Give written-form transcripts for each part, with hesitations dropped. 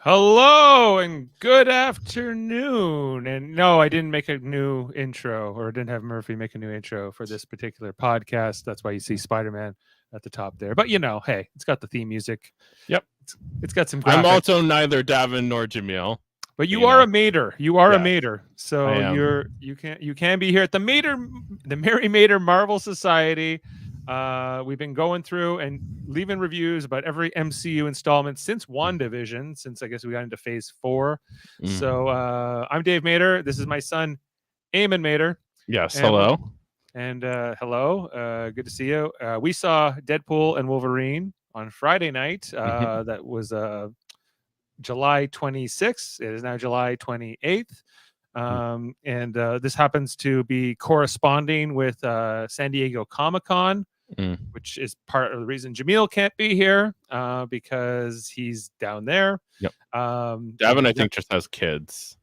Hello and good afternoon. And no, I didn't make a new intro or didn't have Murphy make a new intro for this particular podcast. That's why you see Spider-Man at the top there. But hey, it's got the theme music. Yep. It's got some graphics. I'm also neither Davin nor Jamil. But you are a mater. You are a mater. So I you can be here at the Merry Mater Marvel Society. We've been going through and leaving reviews about every MCU installment since WandaVision, since I guess we got into phase 4. So I'm Dave Mater. This is my son, Eamon Mater. Yes, and hello. Hello. Good to see you. We saw Deadpool and Wolverine on Friday night. That was July 26th. It is now July 28th. And this happens to be corresponding with San Diego Comic-Con, which is part of the reason Jamil can't be here because he's down there. Yep. Davin, I think, just has kids.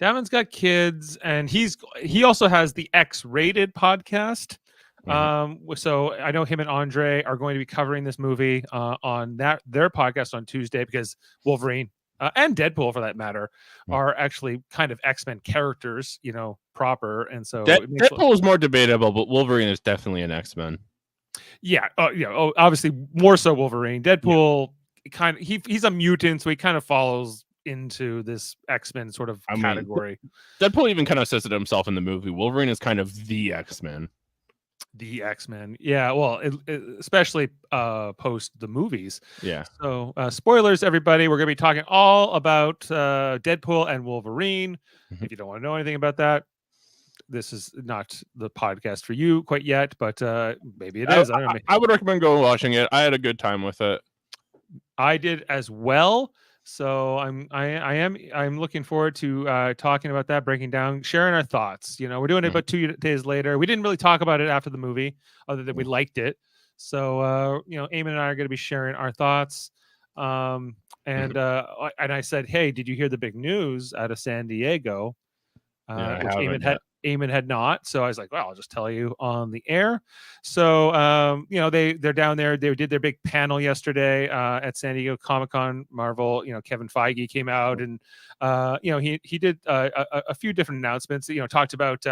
Davin's got kids, and he also has the X-rated podcast. So I know him and Andre are going to be covering this movie on their podcast on Tuesday because Wolverine and Deadpool, for that matter, are actually kind of X-Men characters, proper. And so Deadpool is more debatable, but Wolverine is definitely an X-Men. Yeah, obviously more so Wolverine. Deadpool kind of he's a mutant, so he kind of follows into this X-Men sort of category. Deadpool even kind of says it himself in the movie. Wolverine is kind of the X-Men. The X-Men. Yeah, well, especially post the movies. Yeah. So spoilers, everybody. We're going to be talking all about Deadpool and Wolverine. If you don't want to know anything about that, this is not the podcast for you quite yet, but maybe it is. I would recommend going watching it. I had a good time with it. I did as well. So I'm looking forward to talking about that, breaking down, sharing our thoughts. We're doing it about 2 days later. We didn't really talk about it after the movie, other than we liked it. So Eamon and I are going to be sharing our thoughts. And I said, hey, did you hear the big news out of San Diego? Which Eamon had not. So I was like, well, I'll just tell you on the air. So, they're down there. They did their big panel yesterday at San Diego Comic-Con Marvel. Kevin Feige came out and, he did a few different announcements, talked about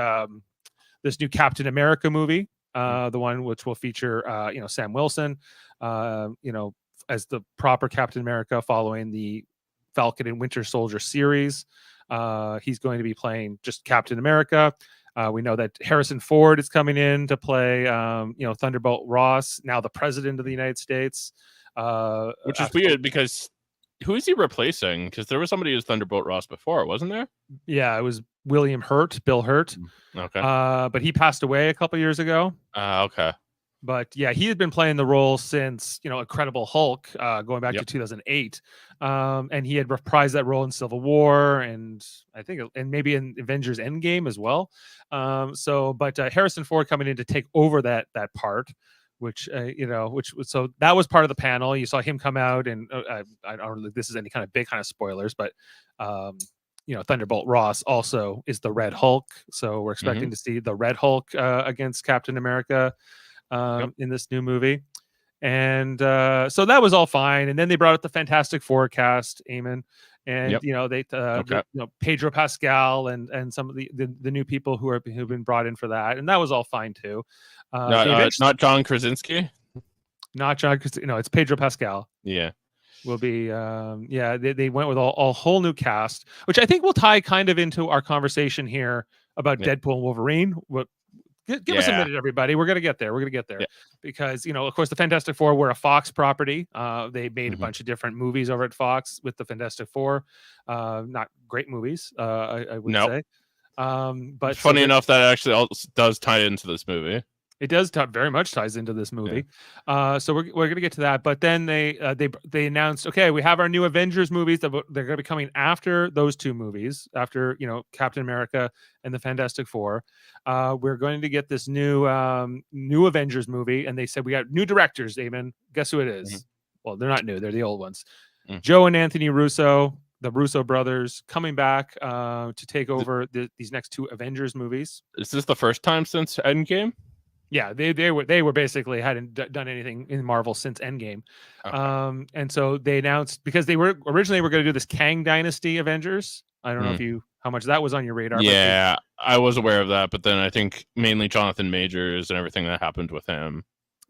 this new Captain America movie, the one which will feature, Sam Wilson, as the proper Captain America following the Falcon and Winter Soldier series. He's going to be playing just Captain America. We know that Harrison Ford is coming in to play, Thunderbolt Ross, now the president of the United States. Which is weird because who is he replacing? Because there was somebody who's Thunderbolt Ross before, wasn't there? Yeah, it was Bill Hurt. Okay. But he passed away a couple years ago. Okay. But yeah, he had been playing the role since, Incredible Hulk, going back to 2008. And he had reprised that role in Civil War and maybe in Avengers Endgame as well. But Harrison Ford coming in to take over that part, which so that was part of the panel. You saw him come out, and I don't know if this is any kind of big kind of spoilers, but Thunderbolt Ross also is the Red Hulk. So we're expecting to see the Red Hulk against Captain America in this new movie. And so that was all fine. And then they brought up the Fantastic Four cast, Eamon, and they Pedro Pascal and some of the new people who've been brought in for that, and that was all fine too. Not John Krasinski. Not John Krasinski. No, it's Pedro Pascal. Yeah. Will be they went with a whole new cast, which I think will tie kind of into our conversation here about Deadpool and Wolverine. Give us a minute, everybody. We're gonna get there. Because of course, the Fantastic Four were a Fox property. They made a bunch of different movies over at Fox with the Fantastic Four. Not great movies, I would say. But funny enough, that actually does tie into this movie. It does very much ties into this movie. So we're going to get to that. But then they announced, okay, we have our new Avengers movies that they're going to be coming after those two movies, after Captain America and the Fantastic Four. We're going to get this new Avengers movie, and they said we got new directors. Eamon, guess who it is? Well, they're not new; they're the old ones. Joe and Anthony Russo, the Russo brothers, coming back to take over these next two Avengers movies. Is this the first time since Endgame? Yeah, they were basically hadn't done anything in Marvel since Endgame. Okay. And so they announced, because they were originally going to do this Kang Dynasty Avengers. I don't know if how much that was on your radar. Yeah, I was aware of that, but then I think mainly Jonathan Majors and everything that happened with him.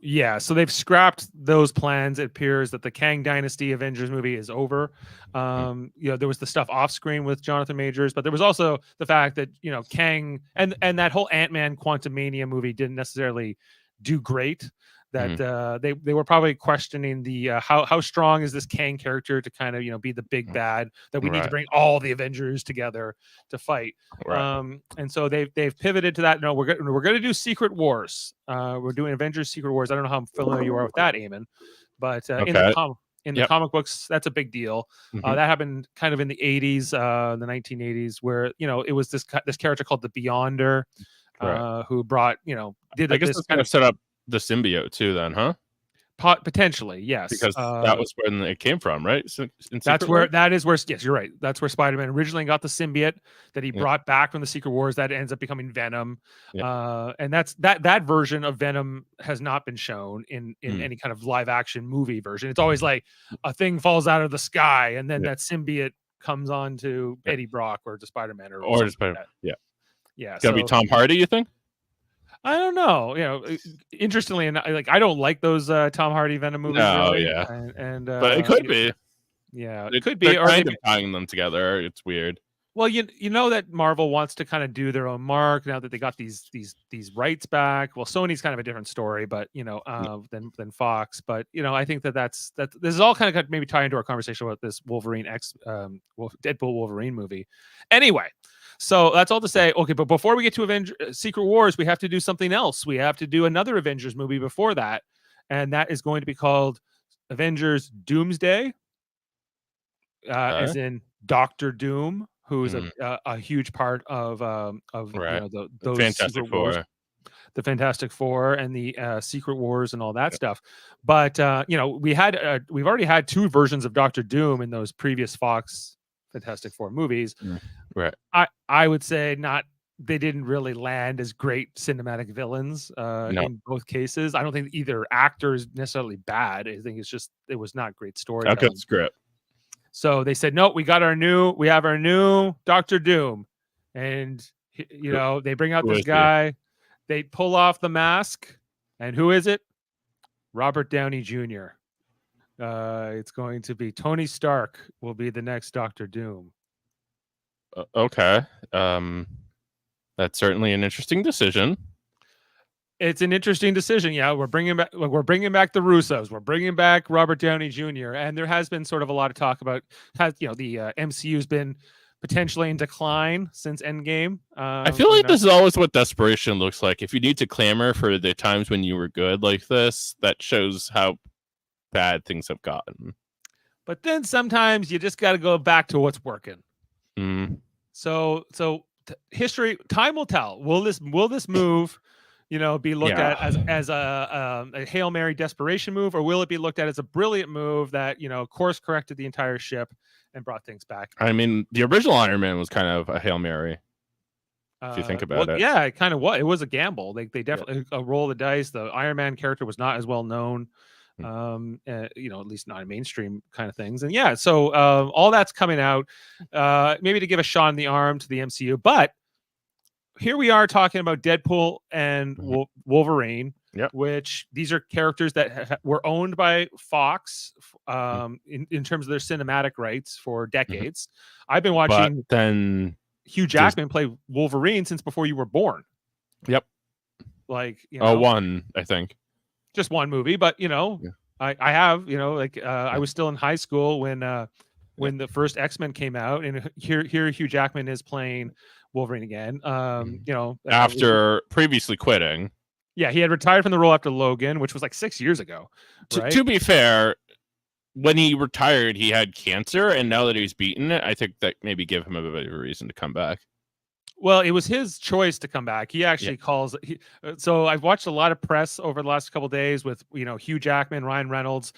Yeah, so they've scrapped those plans. It appears that the Kang Dynasty Avengers movie is over. There was the stuff off screen with Jonathan Majors, but there was also the fact that Kang and that whole Ant-Man Quantumania movie didn't necessarily do great. That they were probably questioning the how strong is this Kang character to kind of be the big bad that we need to bring all the Avengers together to fight. And so they've pivoted to that. No, we're going to do Secret Wars. We're doing Avengers Secret Wars. I don't know how familiar you are with that, Eamon, but in the comic books, that's a big deal. That happened kind of in the 80s, the 1980s, where it was this character called the Beyonder, who brought did I guess this that's kind of set up the symbiote too, then, huh? Potentially, yes, because that was when it came from, right? Yes, you're right. That's where Spider-Man originally got the symbiote that he brought back from the Secret Wars. That ends up becoming Venom, and that version of Venom has not been shown in any kind of live action movie version. It's always like a thing falls out of the sky, and then that symbiote comes on to Eddie Brock or to Spider-Man or to Spider-Man. Yeah. It's gonna be Tom Hardy, you think? I don't know. Interestingly enough, like I don't like those Tom Hardy Venom movies. No, really. yeah, and but it could be. Yeah, it could be. Or kind of tying them together. It's weird. Well, you know that Marvel wants to kind of do their own mark now that they got these rights back. Well, Sony's kind of a different story, but than Fox. But I think that this is all kind of maybe tie into our conversation about this Deadpool Wolverine movie. Anyway. So that's all to say. Okay, but before we get to Secret Wars, we have to do something else. We have to do another Avengers movie before that, and that is going to be called Avengers Doomsday, as in Doctor Doom, who is a huge part of those Fantastic Four. The Fantastic Four and the Secret Wars and all that stuff. But we've already had two versions of Doctor Doom in those previous Fox Fantastic Four movies. Right. I would say they didn't really land as great cinematic villains in both cases. I don't think either actor is necessarily bad. I think it's just it was not great storytelling. A good script. So they said, no, we have our new Doctor Doom. And they bring out this guy, they pull off the mask, and who is it? Robert Downey Jr. It's going to be Tony Stark will be the next Doctor Doom. Okay. That's certainly an interesting decision. It's an interesting decision. Yeah, we're bringing back the Russos. We're bringing back Robert Downey Jr. And there has been sort of a lot of talk about the MCU's been potentially in decline since Endgame. I feel like this is always what desperation looks like. If you need to clamor for the times when you were good like this, that shows how bad things have gotten. But then sometimes you just got to go back to what's working. So history, time will tell. Will this move, be looked at as a Hail Mary desperation move, or will it be looked at as a brilliant move that course corrected the entire ship and brought things back? I mean, the original Iron Man was kind of a Hail Mary. If you think about it, yeah, it kind of was. It was a gamble. They definitely a roll of the dice. The Iron Man character was not as well known. At least not in mainstream kind of things. And so all that's coming out, maybe to give a shot in the arm to the MCU. But here we are talking about Deadpool and Wolverine, which these are characters that were owned by Fox in terms of their cinematic rights for decades. I've been watching but then Hugh Jackman play Wolverine since before you were born. Yep. Like, one, I think. Just one movie, but I have, I was still in high school when the first X-Men came out, and here Hugh Jackman is playing Wolverine again. After previously quitting. Yeah, he had retired from the role after Logan, which was like 6 years ago. Right? To be fair, when he retired, he had cancer, and now that he's beaten it, I think that maybe give him a bit of a reason to come back. Well, it was his choice to come back. He actually calls. So I've watched a lot of press over the last couple of days with Hugh Jackman, Ryan Reynolds,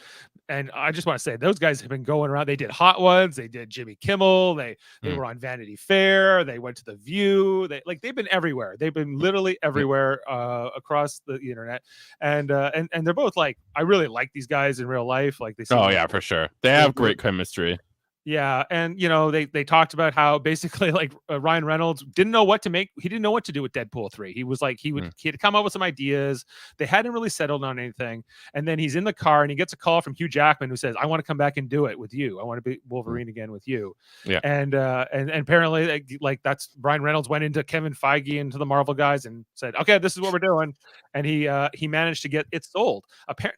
I just want to say those guys have been going around. They did Hot Ones, they did Jimmy Kimmel, they were on Vanity Fair, they went to The View. They've been everywhere. They've been literally everywhere across the internet. And they're both like, I really like these guys in real life. Like they seem like, for sure. They have great chemistry. yeah, and they talked about how basically like Ryan Reynolds didn't know what to make. He didn't know what to do with Deadpool 3. He was like he had come up with some ideas. They hadn't really settled on anything. And then he's in the car and he gets a call from Hugh Jackman who says, "I want to come back and do it with you. I want to be Wolverine again with you." Yeah. And apparently like that's Ryan Reynolds went into Kevin Feige and to the Marvel guys and said, "Okay, this is what we're doing." And he managed to get it sold.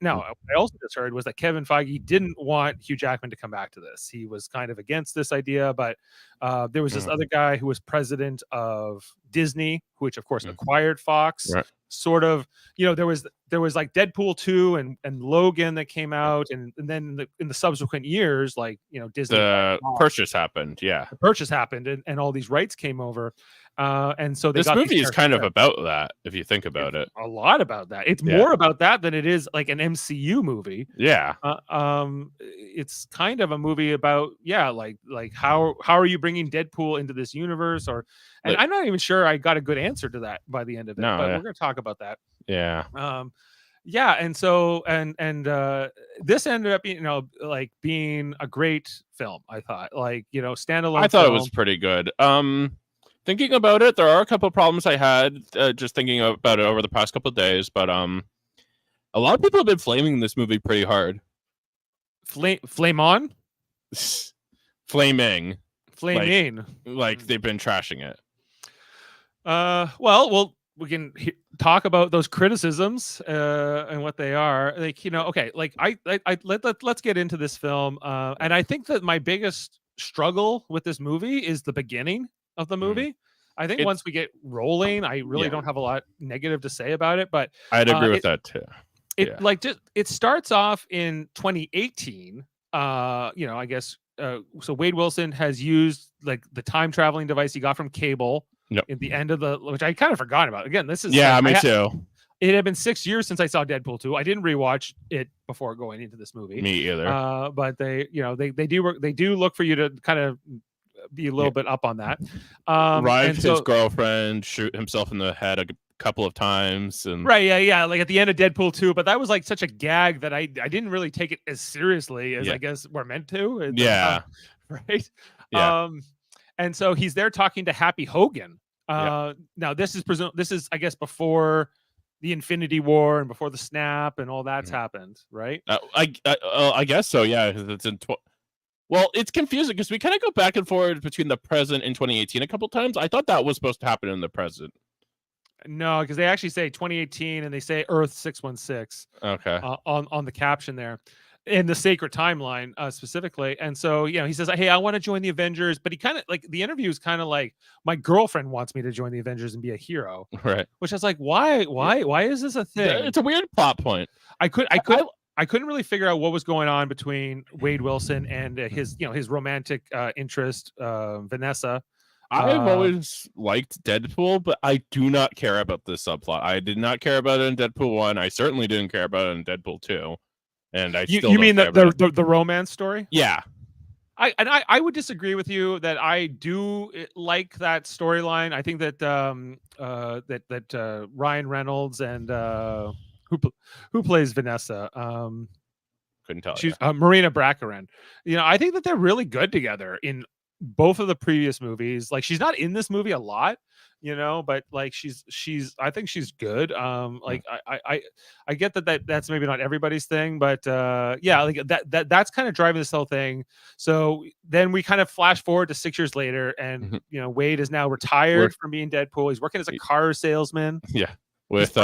Now, I also just heard was that Kevin Feige didn't want Hugh Jackman to come back to this. He was kind of against this idea, but there was this other guy who was president of Disney, which of course acquired Fox. Right. Sort of, there was like Deadpool 2 and Logan that came out, and then in the subsequent years, like Disney, the purchase happened. Yeah, the purchase happened, and all these rights came over. And so this movie is kind of about that, if you think about it. A lot about that. It's more about that than it is like an MCU movie. Yeah. It's kind of a movie about like how are you bringing Deadpool into this universe? And I'm not even sure I got a good answer to that by the end of it. But we're gonna talk about that. Yeah. And so this ended up being a great film. I thought standalone. I thought it was pretty good. Thinking about it, there are a couple of problems I had just thinking about it over the past couple of days, but a lot of people have been flaming this movie pretty hard. Flame on? Flaming. Like they've been trashing it. Well, we can talk about those criticisms and what they are. Okay, let's get into this film. And I think that my biggest struggle with this movie is the beginning of the movie. I think once we get rolling, I really don't have a lot negative to say about it, but I'd agree with that too. It starts off in 2018. I guess so Wade Wilson has used like the time traveling device he got from Cable at the end of which I kind of forgot about. Again, this is me too. It had been 6 years since I saw Deadpool 2. I didn't rewatch it before going into this movie. Me either. But they do look for you to kind of be a little bit up on that. Ride his girlfriend, shoot himself in the head a couple of times, and like at the end of Deadpool 2. But that was like such a gag that I didn't really take it as seriously as I guess we're meant to. Right. Yeah. And so he's there talking to Happy Hogan. Now this is I guess before the Infinity War and before the snap and all that's happened, right? I guess so. Yeah, it's in. Well, it's confusing because we kind of go back and forth between the present and 2018 a couple times. I thought that was supposed to happen in the present. No, because they actually say 2018 and they say Earth 616. Okay. On the caption there, in the sacred timeline specifically. And so he says, "Hey, I want to join the Avengers," but he kind of like the interview is kind of like, "My girlfriend wants me to join the Avengers and be a hero." Right. Which I was like, why is this a thing? It's a weird plot point. I couldn't really figure out what was going on between Wade Wilson and his romantic interest, Vanessa. I've always liked Deadpool, but I do not care about this subplot. I did not care about it in Deadpool 1. I certainly didn't care about it in Deadpool 2. And you mean the romance story? Yeah. I would disagree with you that I do like that storyline. I think that Ryan Reynolds and who plays Vanessa? Couldn't tell. She's Marina Baccarin. I think that they're really good together in both of the previous movies. Like she's not in this movie a lot, but like she's I think she's good. Like I get that's maybe not everybody's thing, but like that's kind of driving this whole thing. So then we kind of flash forward to 6 years later, and Wade is now retired from being Deadpool. He's working as a car salesman. Yeah, with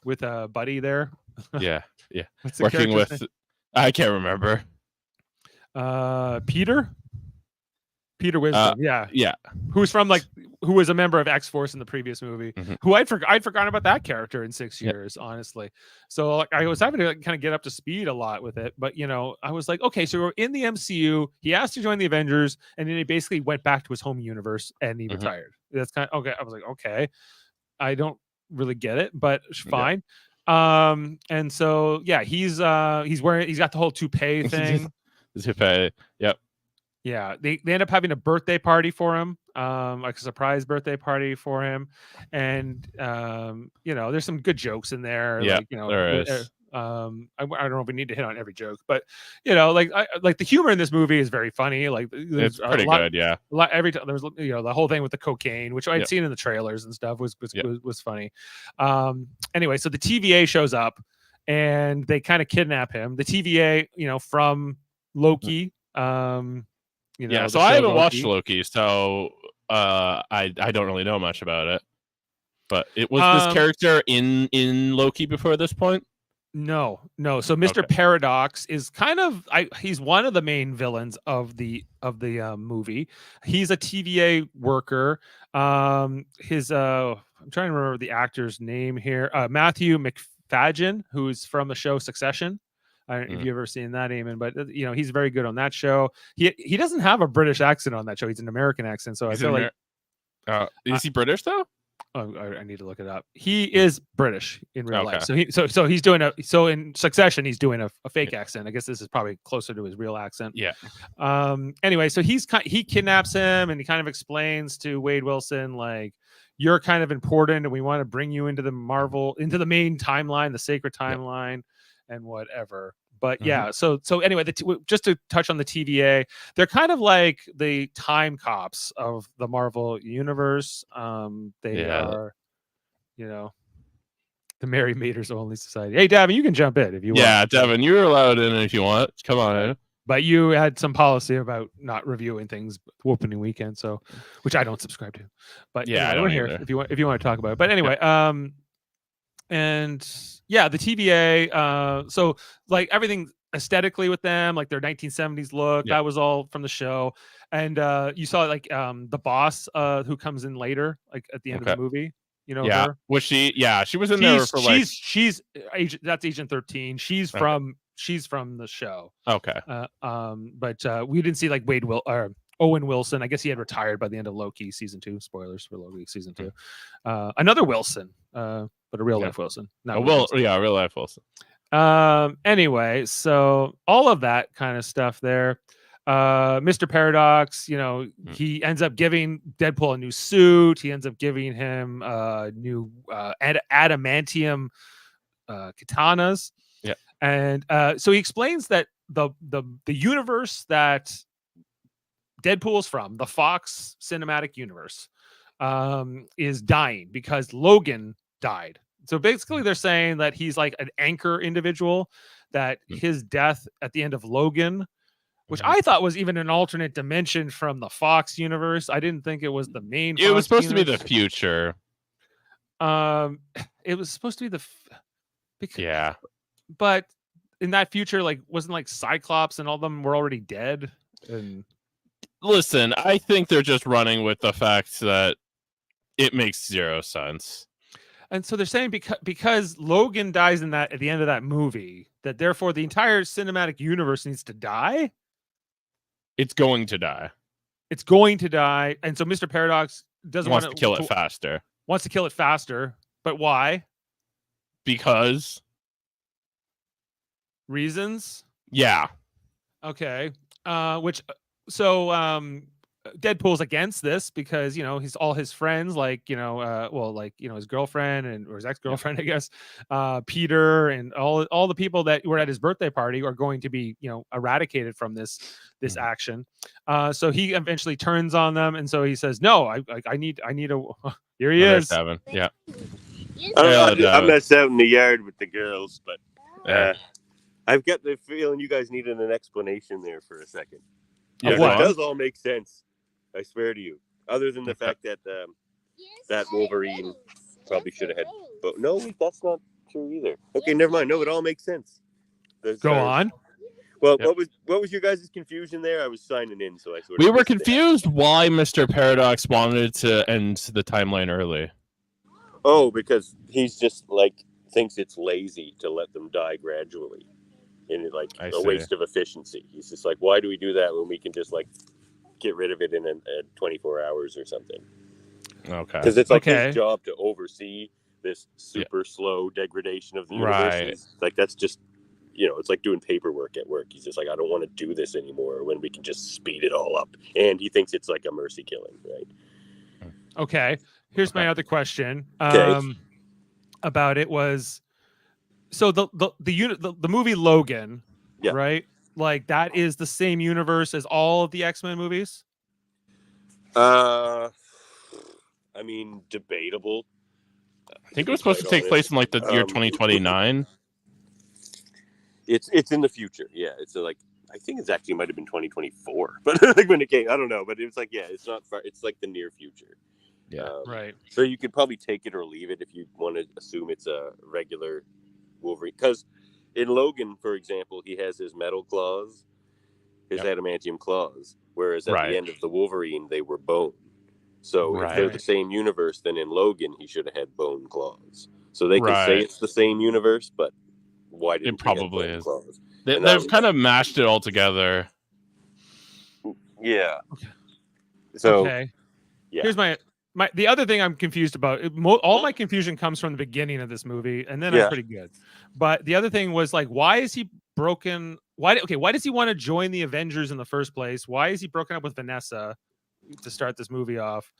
with a buddy there. Yeah. Working with name? I can't remember. Peter Wisdom, yeah, who was a member of X-Force in the previous movie, who I'd forgotten about that character in 6 years, honestly. So like, I was having to kind of get up to speed a lot with it, but I was like, okay, so we're in the MCU. He asked to join the Avengers, and then he basically went back to his home universe and he retired. That's kind of okay. I was like, okay, I don't really get it, but fine. And so yeah, he's wearing, he's got the whole toupee thing. The toupee. Yep. Yeah, they end up having a birthday party for him, like a surprise birthday party for him, and there's some good jokes in there, Yeah, like there is. I don't know if we need to hit on every joke, but like the humor in this movie is very funny. Like there's It's pretty good. Yeah. a lot every time there's the whole thing with the cocaine, which I'd Yep. seen in the trailers and stuff, was Yep. was funny. Anyway, so the TVA shows up and they kind of kidnap him. The TVA, from Loki. Yeah, so the I show haven't watched Loki, so I don't really know much about it. But it was this character in Loki before this point? No. So Mr. Okay. Paradox is kind of he's one of the main villains of the movie. He's a TVA worker. His I'm trying to remember the actor's name here. Matthew McFadden, who's from the show Succession. I don't know if you've ever seen that, Eamon, but he's very good on that show. He doesn't have a British accent on that show. He's an American accent. So He's I feel like is he British though? Oh, I need to look it up. He is British in real life. So he's doing in Succession he's doing a fake accent. I guess this is probably closer to his real accent. Yeah. Anyway, so he kidnaps him and he kind of explains to Wade Wilson, like, you're kind of important and we want to bring you into the main timeline, the sacred timeline, and whatever. But yeah, so anyway, just to touch on the TVA, they're kind of like the time cops of the Marvel universe. They are, the Merry Maiders Only Society. Hey, Davin, you can jump in if you want. Yeah, Devin, you're allowed in if you want. Come on in. But you had some policy about not reviewing things opening weekend, so which I don't subscribe to. But yeah, anyway, we're here if you want to talk about it. But anyway, and yeah, the TVA. So like everything aesthetically with them, like their 1970s look, that was all from the show. And you saw like the boss who comes in later, like at the end of the movie. Her? Was she? Yeah, she was in there for like. She's that's Agent 13. She's from the show. Okay. But we didn't see like Owen Wilson. I guess he had retired by the end of Loki season 2. Spoilers for Loki season 2. Another Wilson, but a real life Wilson. Not real life Wilson. Anyway, so all of that kind of stuff there. Mr. Paradox, he ends up giving Deadpool a new suit. He ends up giving him new adamantium katanas. Yeah. And so he explains that the universe that Deadpool's from, the Fox cinematic universe, is dying because Logan died. So basically they're saying that he's like an anchor individual, that his death at the end of Logan, which I thought was even an alternate dimension from the Fox universe. I didn't think it was the main. It was supposed to be the future. It was supposed to be yeah. But in that future, like, wasn't like Cyclops and all of them were already dead? And listen, I think they're just running with the fact that it makes zero sense. And so they're saying because Logan dies at the end of that movie, that therefore the entire cinematic universe needs to die. It's going to die. It's going to die. And so Mr. Paradox wants to kill it faster. Wants to kill it faster. But why? Because reasons? Yeah. Okay. Deadpool's against this because he's all his friends, like his girlfriend or his ex-girlfriend, I guess, Peter, and all the people that were at his birthday party are going to be eradicated from this action. So he eventually turns on them, and so he says, "No, I need a." Here he is. Devin. Yeah. I messed out in the yard with the girls, but I've got the feeling you guys needed an explanation there for a second. Yeah, it does all make sense. I swear to you. Other than the fact that that Wolverine probably should have had. But no, that's not true either. Okay, never mind. No, it all makes sense. Go on. Well, what was your guys' confusion there? I was signing in, so I sort of. We were confused why Mr. Paradox wanted to end the timeline early. Oh, because he's just thinks it's lazy to let them die gradually, and a waste of efficiency. He's just like, why do we do that when we can just get rid of it in 24 hours or something? Okay. Because it's his job to oversee this super slow degradation of the universe. Right. Like that's just, it's like doing paperwork at work. He's just like, I don't want to do this anymore when we can just speed it all up. And he thinks it's like a mercy killing, right? Okay. Here's my other question. Okay. About it was, so the movie Logan, Yeah. right? Like that is the same universe as all of the X-Men movies? I mean, debatable. I think it was supposed to take place in like the year 2029. It's in the future. Yeah, it's like I think it's actually might have been 2024, but like when it came, I don't know. But it was like, yeah, it's not far. It's like the near future. Yeah, right. So you could probably take it or leave it if you want to assume it's a regular Wolverine. Because in Logan, for example, he has his metal claws, his adamantium claws, whereas at the end of the Wolverine, they were bone. So if they're the same universe, then in Logan, he should have had bone claws. So they can say it's the same universe, but why didn't it probably is? Claws? They've kind of mashed it all together. Yeah. So here's the other thing I'm confused about. All my confusion comes from the beginning of this movie, and then I'm pretty good. But the other thing was like, why is he broken? Why does he want to join the Avengers in the first place? Why is he broken up with Vanessa to start this movie off?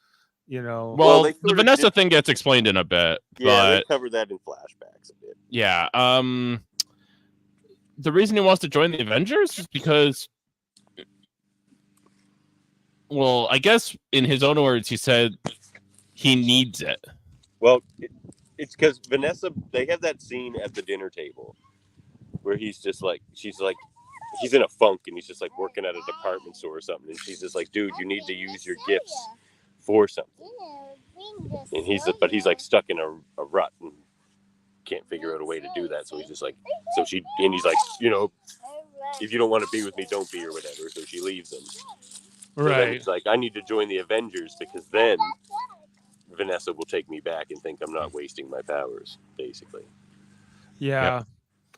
Well, the Vanessa thing gets explained in a bit. Yeah, but they covered that in flashbacks a bit. Yeah. The reason he wants to join the Avengers is because, well, I guess in his own words, he said he needs it. Well, it's because Vanessa, they have that scene at the dinner table where he's just like, he's in a funk and he's just like working at a department store or something. And she's just like, dude, you need to use your gifts for something. And he's like stuck in a rut and can't figure out a way to do that. So he's just like, he's like, if you don't want to be with me, don't be or whatever. So she leaves him. So then he's like, I need to join the Avengers because then Vanessa will take me back and think I'm not wasting my powers, basically. Yeah.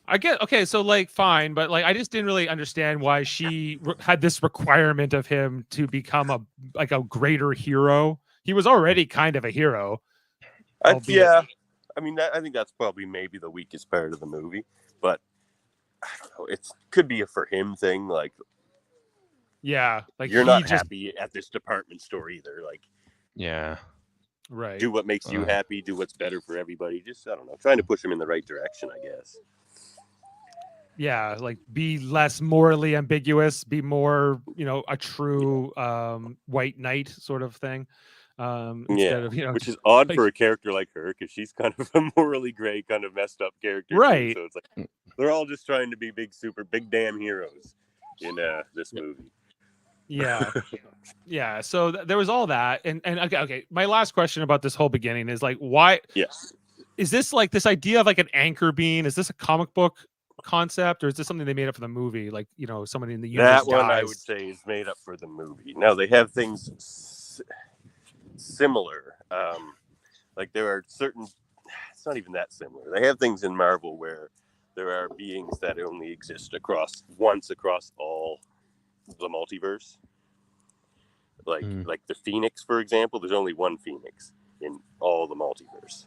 I get, okay, so like fine, but like I just didn't really understand why she had this requirement of him to become a greater hero. He was already kind of a hero. Yeah. I mean, I think that's probably maybe the weakest part of the movie, but I don't know. It could be a for him thing. Like, like you're not happy at this department store either. Like, right. Do what makes you happy. Do what's better for everybody. Just, I don't know, trying to push him in the right direction, I guess. Yeah, like be less morally ambiguous, be more, a true white knight sort of thing. Instead of, which is odd for a character like her because she's kind of a morally gray, kind of messed up character. Right. Too, so it's like they're all just trying to be big damn heroes in this movie. Yeah. Yeah. So there was all that. And okay. My last question about this whole beginning is like, why? Yes. Is this like this idea of like an anchor being? Is this a comic book concept or is this something they made up for the movie? Like, somebody in the universe that one dies. I would say is made up for the movie. Now they have things similar. Like there are certain, it's not even that similar. They have things in Marvel where there are beings that only exist across all the multiverse. Like the Phoenix, for example, there's only one Phoenix in all the multiverse.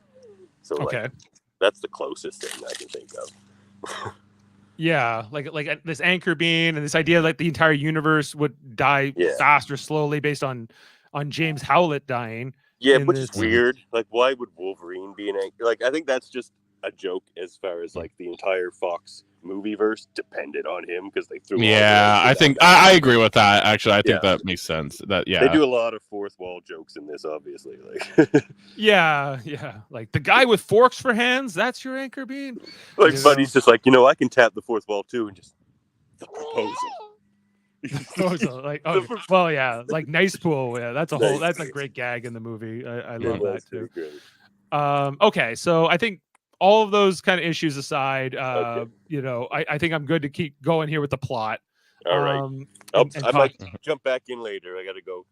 So like, that's the closest thing I can think of. Yeah, like this anchor being and this idea like the entire universe would die fast or slowly based on James Howlett dying. Yeah, which is weird. Like, why would Wolverine be an anchor? Like, I think that's just a joke as far as like the entire Fox movie verse depended on him because they threw. Yeah, I think I agree with that. Actually, I think that makes sense. That they do a lot of fourth wall jokes in this, obviously. Like, yeah, like the guy with forks for hands. That's your anchor being. Like, Buddy's just like, I can tap the fourth wall too, and just the proposal. Like, well, yeah, like Nice Pool. Yeah, that's a great gag in the movie. I love that too. Okay, so I think all of those kind of issues aside, I think I'm good to keep going here with the plot. All right. I might jump back in later. I got to go.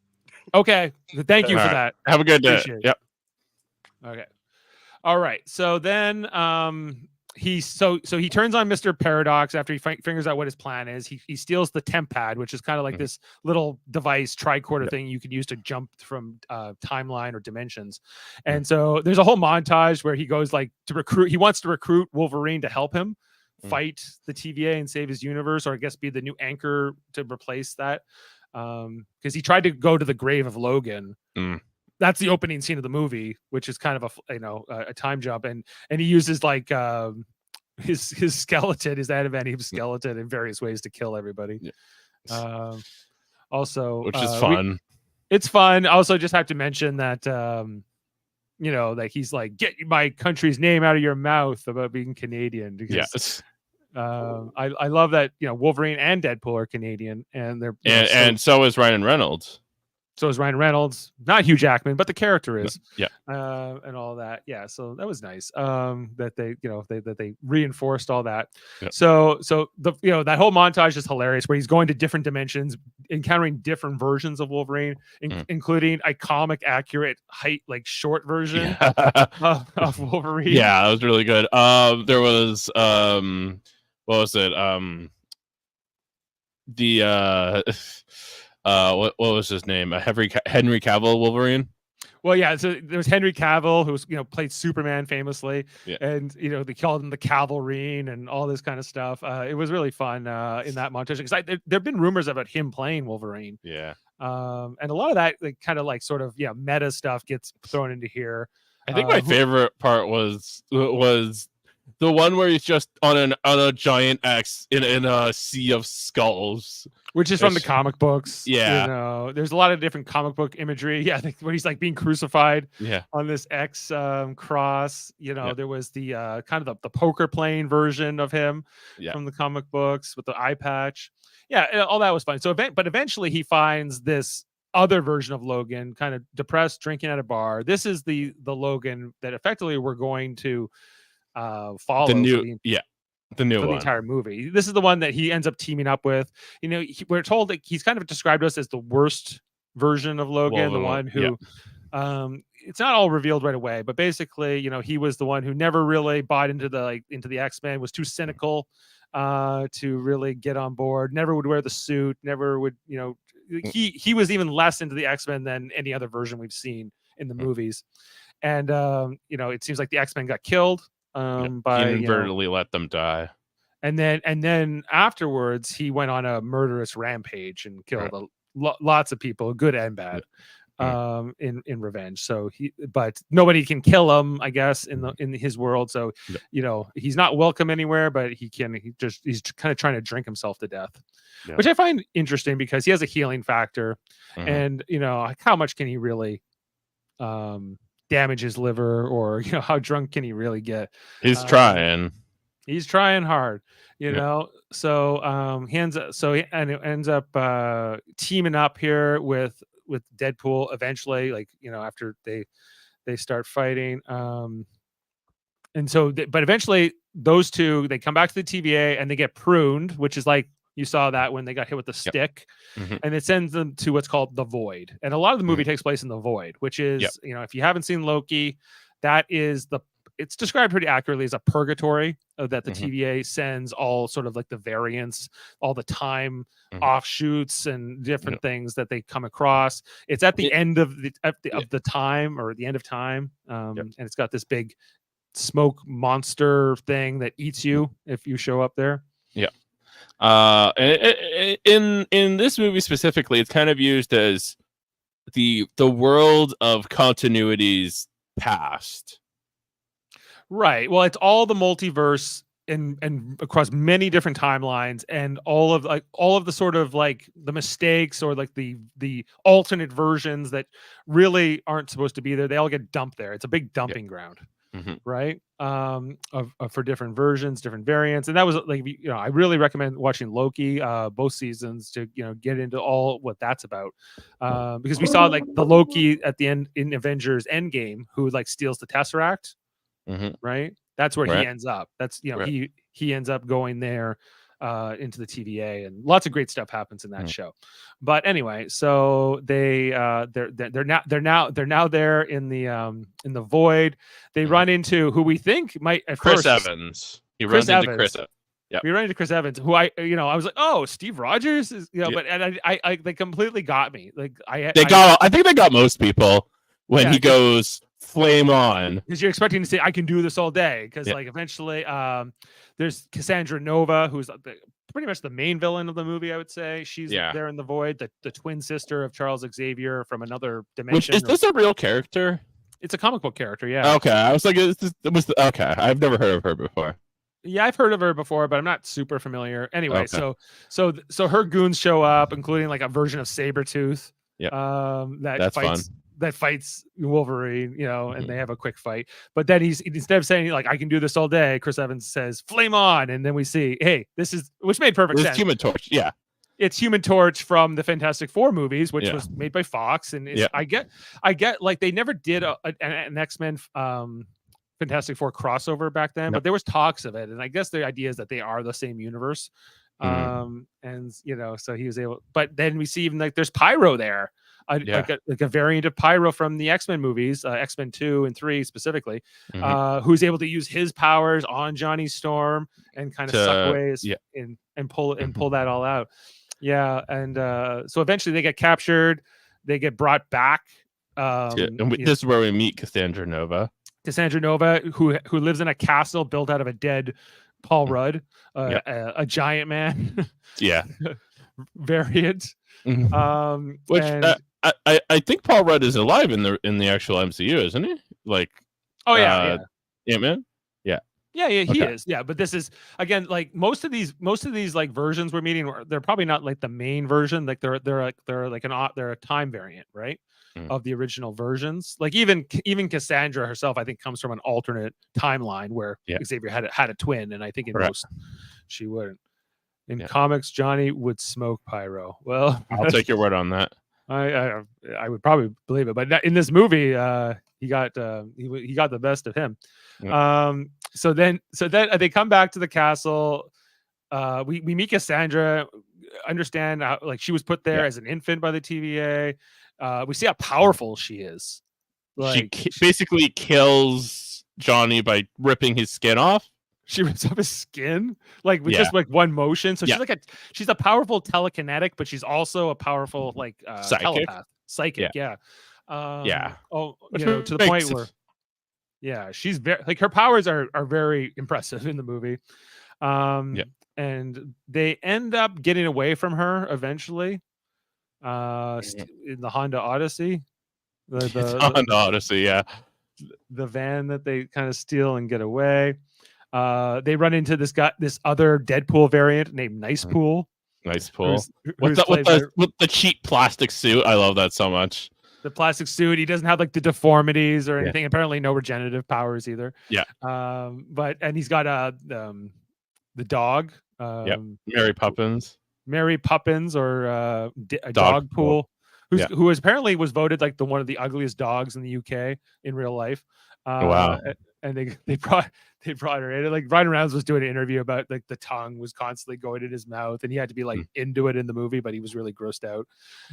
Okay. Thank you for that. Have a good day. Yep. Okay. All right. So then, he turns on Mr. Paradox after he figures out what his plan is. He steals the temp pad, which is kind of like this little device tricorder thing you could use to jump from timeline or dimensions. And so there's a whole montage where he goes like to recruit. He wants to recruit Wolverine to help him fight the TVA and save his universe, or I guess be the new anchor to replace that. Because he tried to go to the grave of Logan. That's the opening scene of the movie, which is kind of a time jump, and he uses like his skeleton, his adamantium skeleton, in various ways to kill everybody. Also, which is fun. It's fun. Also, just have to mention that like he's like, get my country's name out of your mouth about being Canadian. Because, I love that Wolverine and Deadpool are Canadian, and they're and so is Ryan Reynolds. So is Ryan Reynolds, not Hugh Jackman, but the character is, and all that. Yeah, so that was nice. That they, that they reinforced all that. So the that whole montage is hilarious, where he's going to different dimensions, encountering different versions of Wolverine, including a comic accurate height, like short version of Wolverine. Yeah, that was really good. There was what was it? What was his name? Henry Cavill Wolverine. Well, yeah. So there's Henry Cavill, who's played Superman famously, and they called him the Cavalrine and all this kind of stuff. It was really fun in that montage, because there've been rumors about him playing Wolverine. Yeah. And a lot of that kind of like sort of meta stuff gets thrown into here. I think my favorite part was the one where he's just on a giant X in a sea of skulls, which is from the comic books. Yeah, there's a lot of different comic book imagery. Yeah, where he's like being crucified. Yeah, on this X cross. There was the kind of the poker playing version of him from the comic books with the eye patch. Yeah, all that was fun. But eventually he finds this other version of Logan, kind of depressed, drinking at a bar. This is the Logan that effectively we're going to follow the new the entire movie. This is the one that he ends up teaming up with. We're told that he's kind of described us as the worst version of Logan, the one who it's not all revealed right away, but basically he was the one who never really bought into the X-Men, was too cynical to really get on board, never would wear the suit, never would he was even less into the X-Men than any other version we've seen in the movies. And it seems like the X-Men got killed by he inadvertently let them die, and then afterwards he went on a murderous rampage and killed lots of people, good and bad, in revenge. So but nobody can kill him, I guess, in his world. So he's not welcome anywhere, but he's kind of trying to drink himself to death, which I find interesting because he has a healing factor, and how much can he really damage his liver, or how drunk can he really get? He's trying hard, so he ends up teaming up here with Deadpool eventually, after they start fighting, and so but eventually those two, they come back to the TVA and they get pruned, which is like you saw that when they got hit with the stick, and it sends them to what's called the Void. And a lot of the movie takes place in the Void, which is, if you haven't seen Loki, that is it's described pretty accurately as a purgatory that the TVA sends all sort of like the variants, all the time offshoots and different things that they come across. It's at the end of the time, or the end of time, and it's got this big smoke monster thing that eats you if you show up there. In this movie specifically, it's kind of used as the world of continuities past. Right. Well, it's all the multiverse and across many different timelines, and all of the sort of like the mistakes, or like the alternate versions that really aren't supposed to be there. They all get dumped there. It's a big dumping ground. Right. For different versions, different variants. And that was like, I really recommend watching Loki, both seasons, to, get into all what that's about. Because we saw like the Loki at the end in Avengers Endgame, who like steals the Tesseract. Right. That's where he ends up. That's, he ends up going there. into the TVA, and lots of great stuff happens in that show. But anyway, so they're now there in the void. They run into who we think might at Chris first Evans. He Chris runs into Evans. Chris. Yeah, we ran into Chris Evans, who I was like, oh, Steve Rogers is, but and I they completely got me. Like I think they got most people when he goes flame on, because you're expecting to say I can do this all day, because like eventually there's Cassandra Nova, who's pretty much the main villain of the movie. I would say she's there in the void, the twin sister of Charles Xavier from another dimension. Is this a real character? It's a comic book character. Yeah. Okay, I was like, okay. I've never heard of her before. Yeah, I've heard of her before, but I'm not super familiar. Anyway, so her goons show up, including like a version of Sabretooth. That fights Wolverine, and they have a quick fight. But then he's, instead of saying like I can do this all day, Chris Evans says flame on, and then we see, hey, which made perfect sense. Human Torch, yeah. It's Human Torch from the Fantastic Four movies, which was made by Fox, and I get like they never did an X-Men Fantastic Four crossover back then, but there was talks of it, and I guess the idea is that they are the same universe. And so he was able, but then we see even like there's Pyro there, like a variant of Pyro from the X-Men movies, X-Men 2 and 3 specifically, who's able to use his powers on Johnny Storm and kind of suck away and pull that all out. Yeah, and so eventually they get captured, they get brought back. This is where we meet Cassandra Nova. Who lives in a castle built out of a dead Paul Rudd, a giant man. Variant. Which I think Paul Rudd is alive in the actual MCU, isn't he? Like, Ant-Man. Yeah, he is. Yeah, but this is again like most of these like versions we're meeting. They're probably not like the main version. Like they're a time variant, right? Of the original versions. Like even Cassandra herself, I think, comes from an alternate timeline where Xavier had a twin, and I think in most she wouldn't. In comics, Johnny would smoke pyro. Well, I'll take your word on that. I would probably believe it, but in this movie, he got the best of him. So then they come back to the castle. We meet Cassandra. Understand how, like, she was put there as an infant by the TVA. We see how powerful she is. Like, she basically kills Johnny by ripping his skin off. She rips off his skin with just like one motion. So she's a powerful telekinetic, but she's also a powerful telepath, psychic. To the point where she's very like her powers are very impressive in the movie. And they end up getting away from her eventually. In the Honda Odyssey, the Odyssey, the van that they kind of steal and get away. They run into this other Deadpool variant named Nice Pool. With the cheap plastic suit. I love that so much. The plastic suit. He doesn't have like the deformities or anything. Apparently, no regenerative powers either. And he's got the dog. Mary Poppins. Mary Poppins, or a dog pool, who apparently was voted like one of the ugliest dogs in the UK in real life. Wow! And they brought her in. Like Ryan Reynolds was doing an interview about like the tongue was constantly going in his mouth, and he had to be like into it in the movie, but he was really grossed out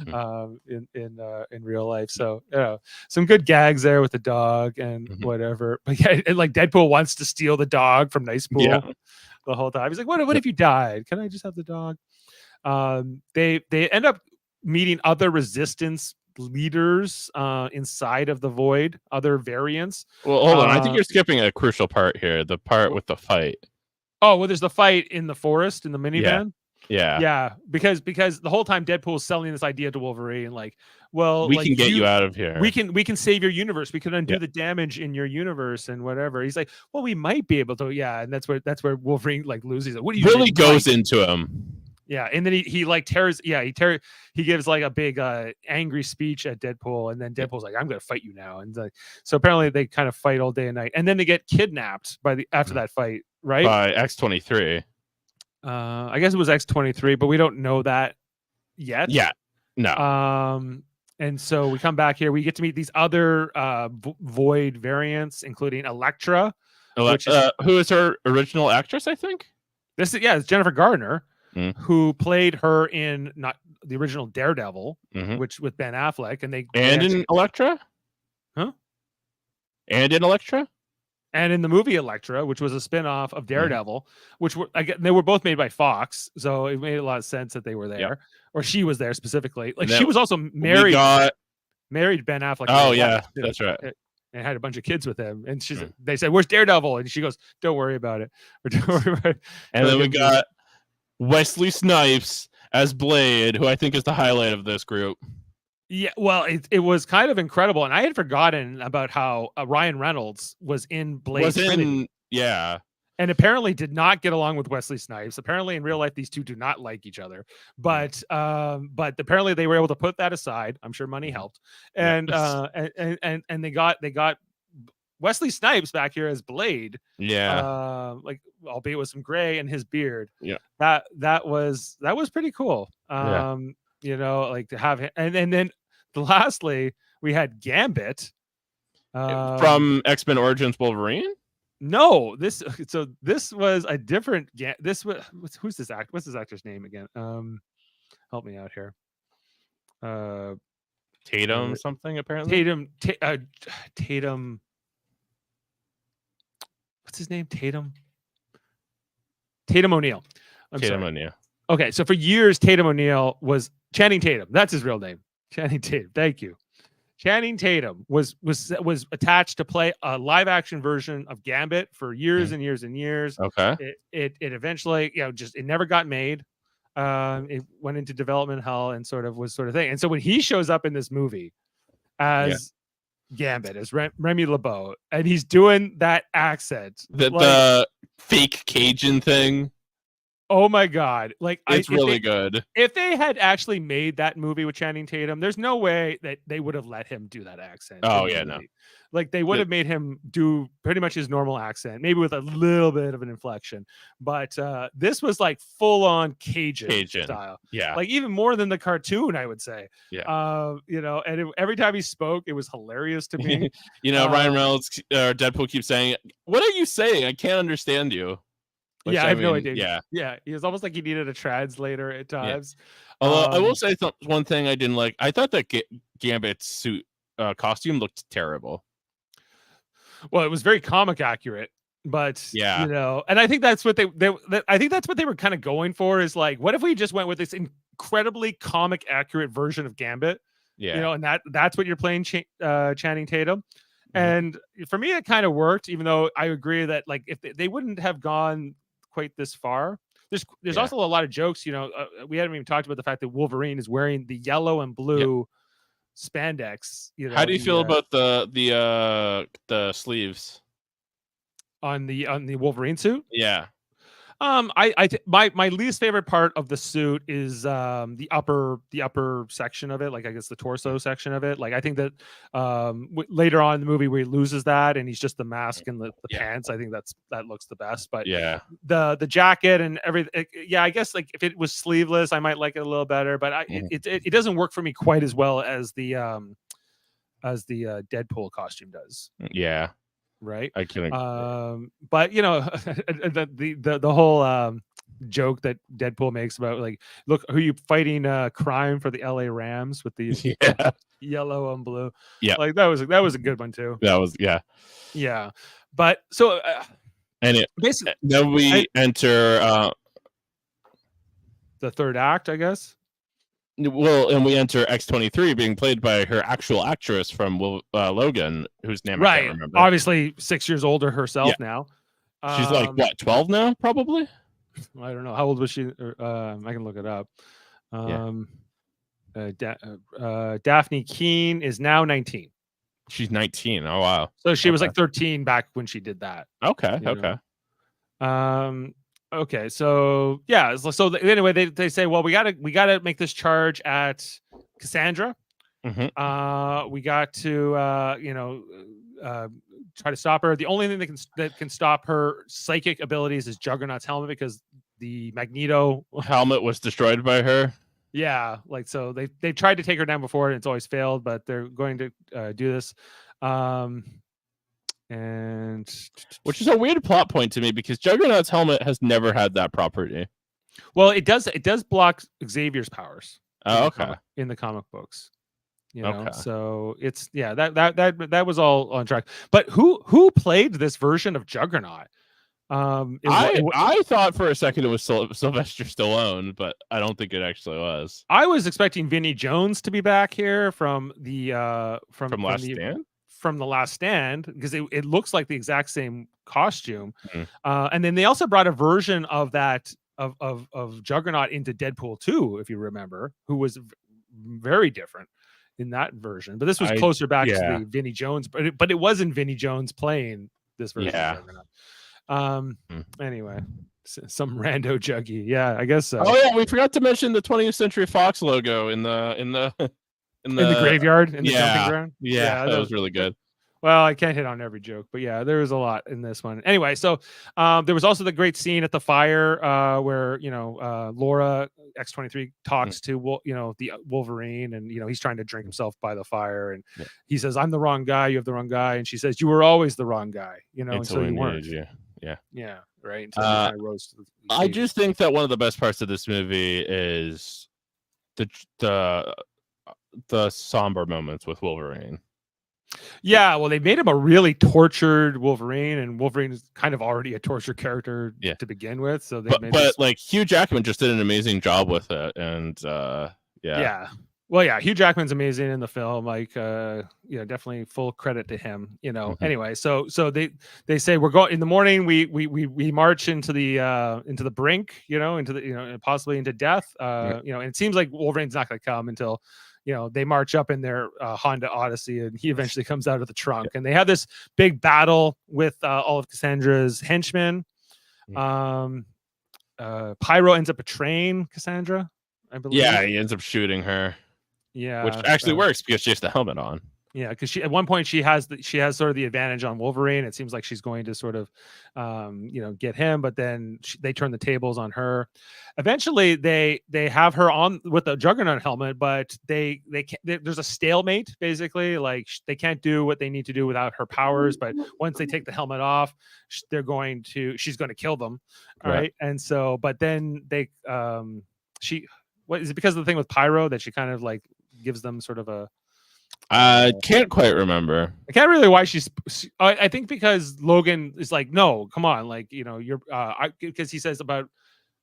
in real life. So some good gags there with the dog and whatever. But and like Deadpool wants to steal the dog from Nice Pool the whole time. He's like, "What if you died? Can I just have the dog?" They end up meeting other resistance leaders inside of the void, other variants. Well, hold on. I think you're skipping a crucial part here, the part with the fight. Oh, well, there's the fight in the forest in the minivan. Yeah. Because the whole time Deadpool's selling this idea to Wolverine, like, well, we can get you out of here. We can save your universe. We can undo the damage in your universe and whatever. He's like, well, we might be able to. Yeah, and that's where Wolverine like loses it. What do you really goes into him? Yeah, and then he like tears. Yeah, he gives like a big angry speech at Deadpool, and then Deadpool's like, "I'm gonna fight you now." And like, so apparently they kind of fight all day and night, and then they get kidnapped after that fight, right? By X-23. I guess it was X-23, but we don't know that yet. Yeah, no. And so we come back here. We get to meet these other Void variants, including Elektra, who is her original actress, I think. This is it's Jennifer Garner, Mm. who played her in not the original Daredevil, Mhm. which with Ben Affleck, and in Elektra, Huh? And in Elektra, and in the movie Elektra, which was a spin-off of Daredevil, which were they were both made by Fox, so it made a lot of sense that they were there, or she was there specifically. Like she was also married Ben Affleck. Oh yeah, that's right. And had a bunch of kids with him, and they said, "Where's Daredevil?" And she goes, "Don't worry about it." Or, "Don't worry about it." And then we got Wesley Snipes as Blade, who I think is the highlight of this group. Yeah, well, it was kind of incredible, and I had forgotten about how Ryan Reynolds was in Blade Trinity. Yeah. And apparently did not get along with Wesley Snipes. Apparently in real life, these two do not like each other. But apparently they were able to put that aside. I'm sure money helped. And and they got Wesley Snipes back here as Blade. Yeah. Like albeit with some gray and his beard. Yeah. That was pretty cool. You know, like to have him, and then lastly we had Gambit from X-Men Origins Wolverine. No, this was a different. This was who's this actor? What's this actor's name again? Help me out here. Tatum something apparently. Tatum. What's his name? Tatum O'Neal. Tatum O'Neal. Okay, so for years Tatum O'Neal was Channing Tatum. That's his real name. Channing Tatum. Thank you. Channing Tatum was attached to play a live action version of Gambit for years and years and years. Okay. It eventually, it never got made. It went into development hell and sort of thing. And so when he shows up in this movie as Gambit, as Remy LeBeau, and he's doing that accent, the fake Cajun thing. Oh my God. Like it's really good. If they had actually made that movie with Channing Tatum, there's no way that they would have let him do that accent. Oh yeah, no. Like they would have made him do pretty much his normal accent, maybe with a little bit of an inflection. But this was like full on Cajun style. Yeah. Like even more than the cartoon, I would say. Yeah. You know, and every time he spoke, it was hilarious to me. You know, Ryan Reynolds or Deadpool keeps saying, "What are you saying? I can't understand you." Which, I have no idea. Yeah, he was almost like he needed a translator at times. Yeah. Although I will say one thing I didn't like. I thought that Gambit's suit costume looked terrible. Well, it was very comic accurate, but you know, and I think that's what I think that's what they were kind of going for. Is like, what if we just went with this incredibly comic accurate version of Gambit? Yeah, you know, and that's what you're playing, Channing Tatum. And for me, it kind of worked, even though I agree that like if they wouldn't have gone quite this far. There's also a lot of jokes. You know, we haven't even talked about the fact that Wolverine is wearing the yellow and blue spandex. You know, how do you feel about the sleeves on the Wolverine suit? Yeah. My least favorite part of the suit is the upper section of it, like I guess the torso section of it. Like I think that later on in the movie where he loses that and he's just the mask and the pants, I think that looks the best. But the jacket and everything, I guess like if it was sleeveless, I might like it a little better. But it doesn't work for me quite as well as the Deadpool costume does. Yeah. Right. I couldn't. But you know, the whole joke that Deadpool makes about like, look, who you fighting crime for the LA Rams with the yellow and blue. Yeah. Like that was a good one too. That was Yeah. But so and it basically then we enter the third act, I guess. Well, and we enter X-23 being played by her actual actress from Logan, whose name I can't remember. Obviously 6 years older herself now. She's like, what, 12 now, probably? I don't know. How old was she? I can look it up. Daphne Keane is now 19. She's 19. Oh, wow. So she was like 13 back when she did that. Okay, Okay, so anyway, they say, well, we gotta make this charge at Cassandra. We got to try to stop her. The only thing that can stop her psychic abilities is Juggernaut's helmet, because the Magneto helmet was destroyed by her. Yeah, like so they tried to take her down before and it's always failed, but they're going to do this. And which is a weird plot point to me because Juggernaut's helmet has never had that property. Well, it does block Xavier's powers. Oh, okay. In the comic books. So it's that was all on track. But who played this version of Juggernaut? I thought for a second it was Sylvester Stallone, but I don't think it actually was. I was expecting Vinnie Jones to be back here from the from the Last Stand because it looks like the exact same costume. And then they also brought a version of that of Juggernaut into Deadpool 2, if you remember, who was very different in that version. But this was closer back to the Vinnie Jones, but it wasn't Vinnie Jones playing this version of Juggernaut. Anyway, some rando Juggy. Yeah, I guess so. Oh yeah, we forgot to mention the 20th Century Fox logo in the graveyard, in the dumping ground. Yeah, that was really good. Well, I can't hit on every joke, but yeah, there was a lot in this one. Anyway, so there was also the great scene at the fire where Laura X-23 talks to the Wolverine, and he's trying to drink himself by the fire, and he says, "I'm the wrong guy. You have the wrong guy," and she says, "You were always the wrong guy." Until you weren't. Yeah, right. Until you kind of rose to the I just think that one of the best parts of this movie is the somber moments with Wolverine. Yeah, well, they made him a really tortured Wolverine, and Wolverine is kind of already a tortured character to begin with. So they like Hugh Jackman just did an amazing job with it, and Well, yeah, Hugh Jackman's amazing in the film. Like, definitely full credit to him. Anyway, so they say we're going in the morning. We march into the brink. Into the possibly into death. And it seems like Wolverine's not going to come until they march up in their Honda Odyssey, and he eventually comes out of the trunk, and they have this big battle with all of Cassandra's henchmen. Pyro ends up betraying Cassandra, I believe. Yeah, he ends up shooting her. Yeah, which actually works because she has the helmet on. Yeah, because at one point she has sort of the advantage on Wolverine. It seems like she's going to sort of, get him, but then they turn the tables on her. Eventually, they have her on with the Juggernaut helmet, but they can't, there's a stalemate basically. Like they can't do what they need to do without her powers. But once they take the helmet off, she's going to kill them, right? And so, but then what is it because of the thing with Pyro that she kind of like gives them sort of a. Can't quite remember. I can't really why I think because Logan is like, no, come on, like you're because he says about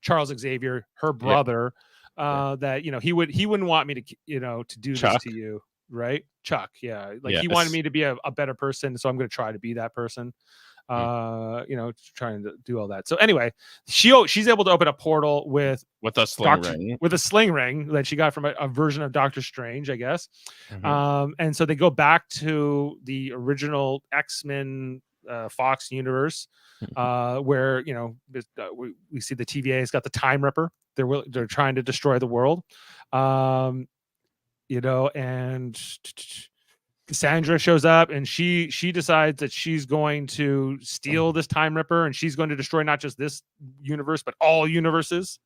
Charles Xavier, her brother, that he wouldn't want me to do Chuck. this to you, right? Chuck, yeah, like he wanted me to be a better person, so I'm going to try to be that person. Trying to do all that. So anyway, she's able to open a portal with a sling ring that she got from a version of Doctor Strange, I guess. And so they go back to the original X-Men Fox universe, where we see the TVA has got the Time Ripper. They're trying to destroy the world, and Cassandra shows up, and she decides that she's going to steal this Time Ripper, and she's going to destroy not just this universe but all universes.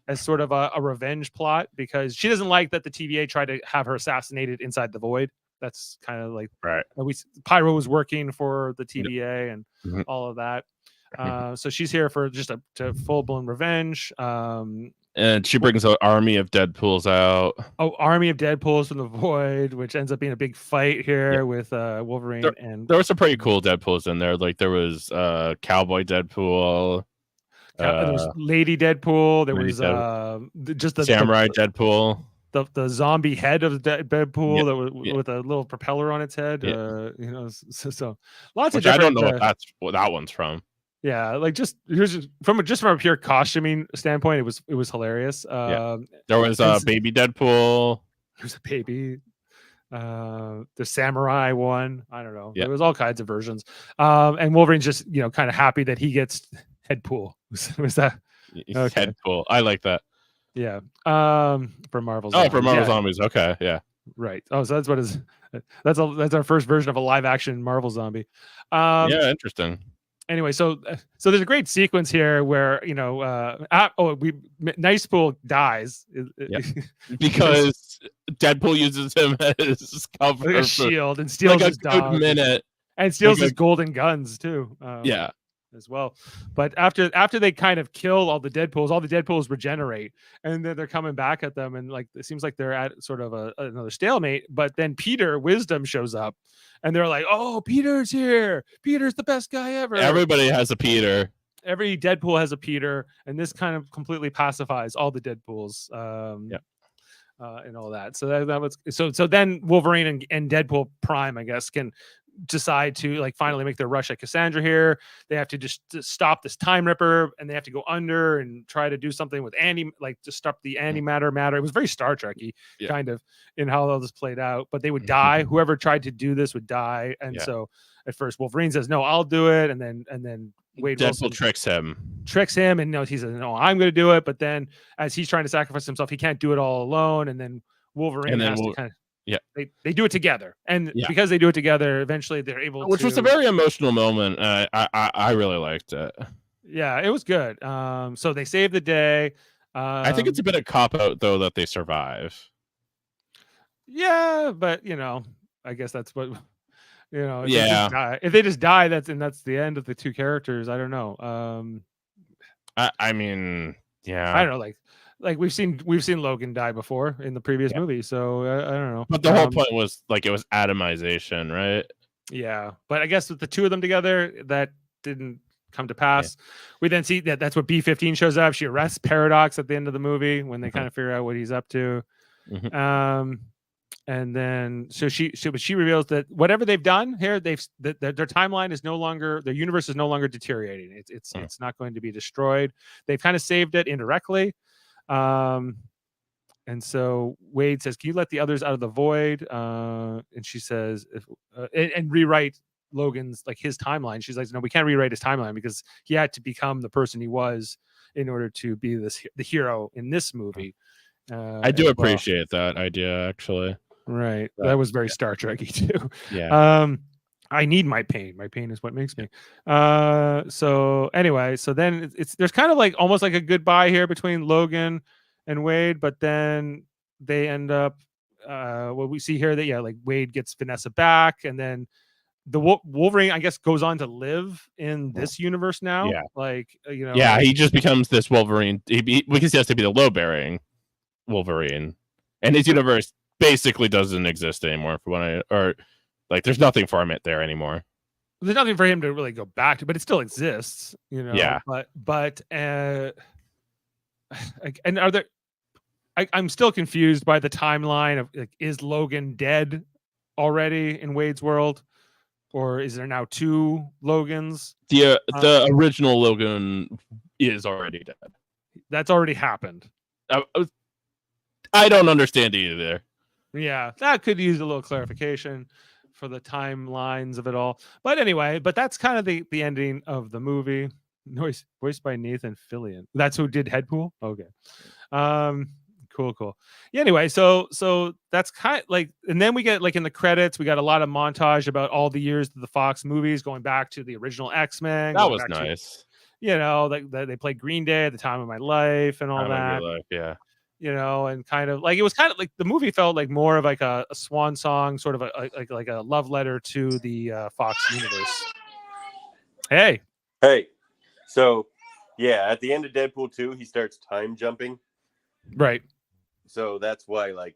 As sort of a revenge plot, because she doesn't like that the TVA tried to have her assassinated inside the Void. That's kind of like Pyro was working for the TVA and all of that. So she's here for just to full blown revenge. And she brings an army of Deadpools out. Army of Deadpools from the Void, which ends up being a big fight here with Wolverine. There were some pretty cool Deadpools in there. Like there was Cowboy Deadpool. There was Lady Deadpool. There was just the Samurai Deadpool. The zombie head of Deadpool that was with a little propeller on its head. So lots of different. I don't know what that one's from. Yeah, like just from a pure costuming standpoint, it was hilarious. There was a baby Deadpool. There's a baby. The samurai one. I don't know. There was all kinds of versions. And Wolverine's just kind of happy that he gets Headpool. Was that okay. Headpool? I like that. Yeah. For Marvel. Oh, for Marvel Zombies. Okay. Yeah. Right. Oh, so that's what is. That's our first version of a live action Marvel zombie. Interesting. Anyway, so there's a great sequence here where Nicepool dies because Deadpool uses him as cover shield and steals his dog. Good minute, and steals his golden guns too. Yeah. As well. But after they kind of kill all the Deadpools regenerate, and then they're coming back at them, and like it seems like they're at sort of another stalemate. But then Peter Wisdom shows up, and they're like, "Oh, Peter's here! Peter's the best guy ever!" Everybody has a Peter. Every Deadpool has a Peter, and this kind of completely pacifies all the Deadpools. And all that. So that was so then Wolverine and Deadpool Prime, I guess, can decide to like finally make their rush at Cassandra here. They have to just stop this Time Ripper, and they have to go under and try to do something with Andy, like to stop the antimatter. It was very Star Trek-y kind of in how all this played out, but they would die. Whoever tried to do this would die. And so at first Wolverine says, "No, I'll do it." And then Wade Wilson tricks him, and he says, "No, I'm going to do it." But then as he's trying to sacrifice himself, he can't do it all alone. And then Wolverine has to kind of, they do it together, and because they do it together, eventually they're able which was a very emotional moment. I really liked it. Yeah, it was good. So they save the day. I think it's a bit of cop out though that they survive. Yeah, but I guess that's what if they just die, that's the end of the two characters. I don't know. I mean, yeah, I don't know. Like we've seen Logan die before in the previous movie, so I don't know. But the whole point was like it was atomization, right? Yeah, but I guess with the two of them together, that didn't come to pass. We then see that's what B-15 shows up. She arrests Paradox at the end of the movie when they kind of figure out what he's up to. And then so she reveals that whatever they've done here, their timeline is no longer, their universe is no longer deteriorating. It's not going to be destroyed. They've kind of saved it indirectly. And so Wade says, "Can you let the others out of the void?" And she says, and rewrite Logan's, like, his timeline. She's like, "No, we can't rewrite his timeline because he had to become the person he was in order to be the hero in this movie." I do appreciate that idea, actually. Right. That was very Star Trek-y too. Yeah. I need my pain. My pain is what makes me. So anyway, so then there's kind of like almost like a goodbye here between Logan and Wade, but then they end up what we see here that like Wade gets Vanessa back, and then the Wolverine, I guess, goes on to live in this universe now. Yeah. Like, he just becomes this Wolverine because he has to be the load-bearing Wolverine, and his universe basically doesn't exist anymore there's nothing for him there anymore. There's nothing for him to really go back to, but it still exists, Yeah. But and are there? I'm still confused by the timeline of, like, is Logan dead already in Wade's world, or is there now two Logans? The original Logan is already dead. That's already happened. I don't understand either. Yeah, that could use a little clarification for the timelines of it all. But anyway, that's kind of the ending of the movie. Voiced by Nathan Fillion. That's who did Deadpool? Okay. Cool. Yeah, anyway, so that's kind of like, and then we get, like, in the credits, we got a lot of montage about all the years of the Fox movies going back to the original X-Men. That was nice. They played Green Day, At the Time of My Life, and all that. Yeah. And kind of like, it was kind of like the movie felt like more of like a swan song, sort of like a love letter to the Fox universe. Hey. So at the end of Deadpool 2, he starts time jumping. Right. So that's why, like,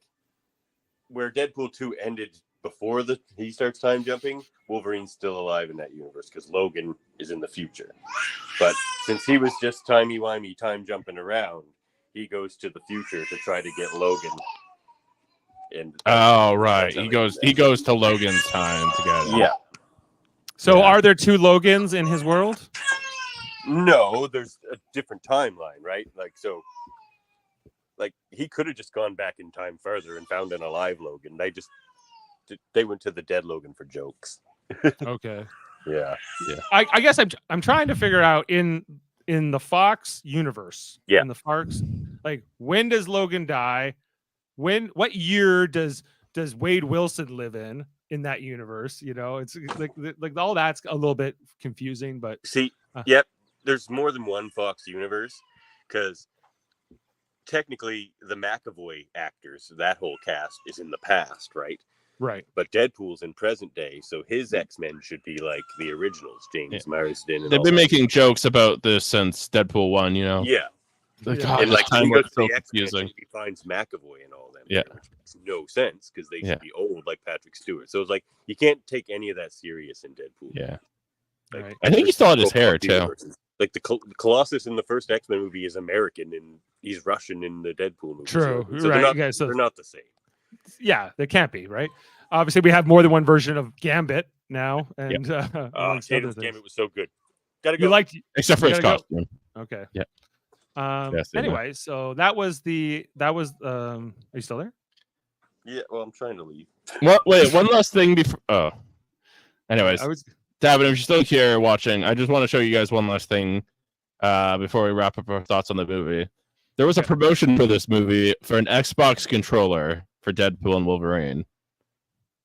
where Deadpool 2 ended before he starts time jumping, Wolverine's still alive in that universe because Logan is in the future. But since he was just timey-wimey time jumping around, he goes to the future to try to get Logan. And right. He goes to Logan's time together. Yeah. So are there two Logans in his world? No, there's a different timeline, right? Like he could have just gone back in time further and found an alive Logan. They went to the dead Logan for jokes. Okay. Yeah. I guess I'm trying to figure out in the Fox universe. Yeah. In the Fox, like, when does Logan die? What year does Wade Wilson live in that universe? It's like all that's a little bit confusing, but see, there's more than one Fox universe, because technically the McAvoy actors, that whole cast, is in the past, right? Right. But Deadpool's in present day, so his X-Men should be like the originals, James Marsden and They've all been that. making jokes about this since Deadpool 1, you know? Yeah. Like, Yeah. God, And this like when time he goes was to so the X-Men, confusing. he finds McAvoy and all them. Yeah. There, which makes no sense because they Yeah. should be old like Patrick Stewart. So it's like you can't take any of that serious in Deadpool. Yeah. Right. Like, I think he still had his hair, too. universes. Like the Colossus in the first X-Men movie is American and he's Russian in the Deadpool movie. True. So Right. they're not the same. Yeah, they can't be, right? Obviously, we have more than one version of Gambit now, and amongst other things. Gambit was so good. Gotta go. You liked, Except for his gotta costume. go? Okay. Yeah. Yes, Anyway, so that was. Are you still there? Yeah. Well, I'm trying to leave. What? Wait, one last thing before. Oh. Anyways, Davin, if you're still here watching, I just want to show you guys one last thing before we wrap up our thoughts on the movie. There was a promotion for this movie for an Xbox controller for Deadpool and Wolverine.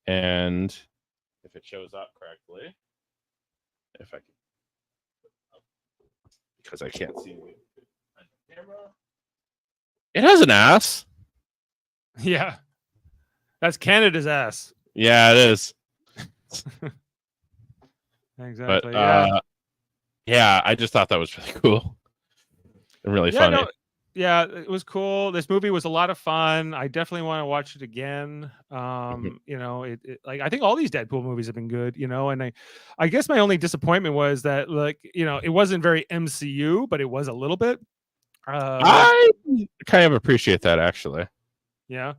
And if it shows up correctly, if I can, because I can't see the camera. It has an ass. Yeah, that's Canada's ass. Yeah, it is. Exactly. But yeah, I just thought that was really cool and really funny. Yeah, it was cool. This movie was a lot of fun. I definitely want to watch it again. You know, it like I think all these Deadpool movies have been good, you know, and I guess my only disappointment was that, like, you know, it wasn't very MCU, but it was a little bit. I kind of appreciate that, actually. Yeah.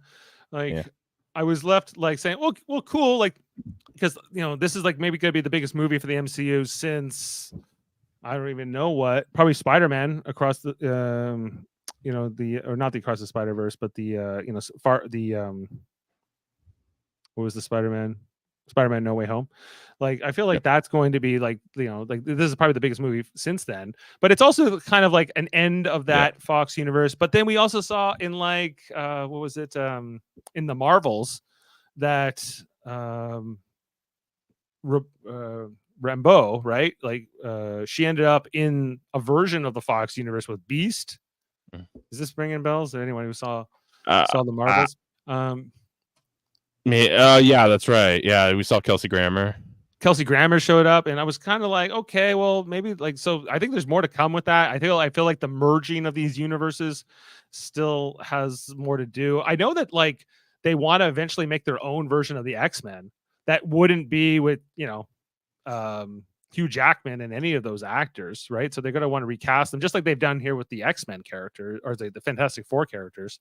Like I was left like saying, well, cool, like, because, you know, this is like maybe gonna be the biggest movie for the MCU since I don't even know what, probably Spider-Man across the you know, or not the Across the Spider-Verse, but the you know, what was the Spider-Man No Way Home. Like I feel like that's going to be like, you know, like this is probably the biggest movie since then, but it's also kind of like an end of that Fox universe. But then we also saw in like what was it in the Marvels that Rambeau, right? Like she ended up in a version of the Fox universe with Beast. Is this ringing bells? Or anyone who saw the Marvels? Yeah, that's right. Yeah, we saw Kelsey Grammer. Kelsey Grammer showed up, and I was kind of like, okay, well, maybe like, so I think there's more to come with that. I feel like the merging of these universes still has more to do. I know that like they want to eventually make their own version of the X-Men that wouldn't be with, you know, Hugh Jackman and any of those actors, right? So they're going to want to recast them, just like they've done here with the X-Men character or the Fantastic Four characters.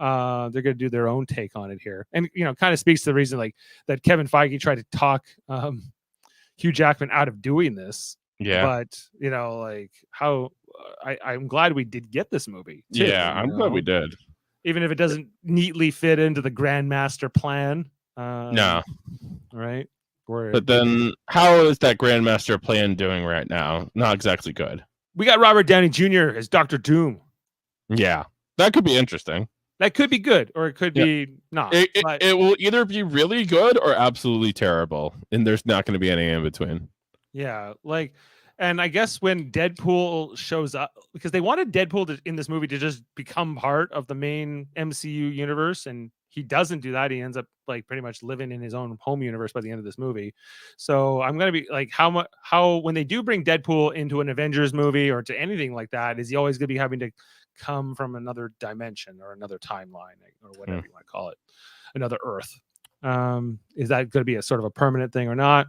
They're going to do their own take on it here, and you know, kind of speaks to the reason like that Kevin Feige tried to talk Hugh Jackman out of doing this. Yeah, but you know, like how I'm glad we did get this movie. Too, yeah, I'm glad we did, even if it doesn't neatly fit into the grand master plan. No, right. But then, how is that Grandmaster plan doing right now? Not exactly good. We got Robert Downey Jr. as Dr. Doom. Yeah, that could be interesting. That could be good, or it could be not. It will either be really good or absolutely terrible, and there's not going to be any in between. Yeah, like, and I guess when Deadpool shows up, because they wanted Deadpool in this movie to just become part of the main MCU universe, and he doesn't do that. He ends up like pretty much living in his own home universe by the end of this movie. So I'm gonna be like, how when they do bring Deadpool into an Avengers movie or to anything like that, is he always gonna be having to come from another dimension or another timeline or whatever you want to call it, another Earth? Is that going to be a sort of a permanent thing or not?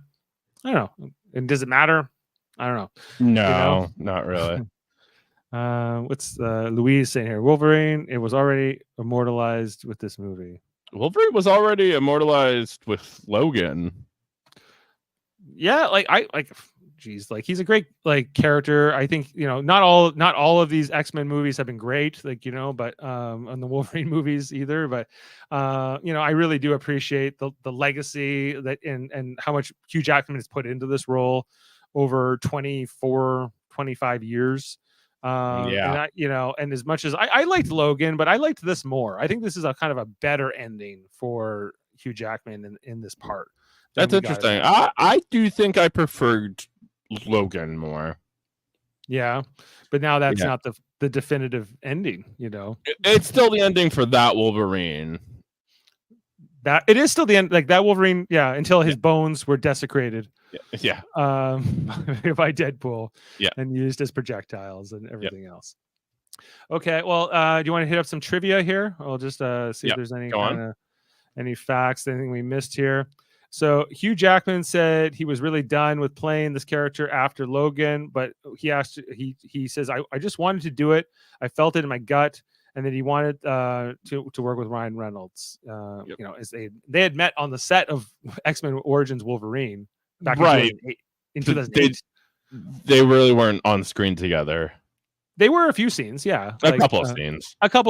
I don't know. And does it matter? I don't know. No, not really. What's Louise saying here? Wolverine, it was already immortalized with this movie. Wolverine was already immortalized with Logan. Yeah, like geez, like he's a great like character. I think, you know, not all of these X-Men movies have been great, like, you know, but on the Wolverine movies either. But you know, I really do appreciate the legacy that and how much Hugh Jackman has put into this role over 24, 25 years. And I, you know, and as much as I liked Logan, but I liked this more. I think this is a kind of a better ending for Hugh Jackman in this part. That's interesting. I do think I preferred Logan more. Yeah, but now that's not the definitive ending, you know. It's still the ending for that Wolverine. That it is still the end, like that Wolverine, until his bones were desecrated. Yeah. By Deadpool. Yeah. And used as projectiles and everything else. Okay, well, do you want to hit up some trivia here? I'll just see if there's any facts, anything we missed here. So Hugh Jackman said he was really done with playing this character after Logan, but he says, I just wanted to do it. I felt it in my gut. And then he wanted to work with Ryan Reynolds. You know, as they had met on the set of X-Men Origins Wolverine back in 2008. They really weren't on screen together. They were a few scenes, yeah. A couple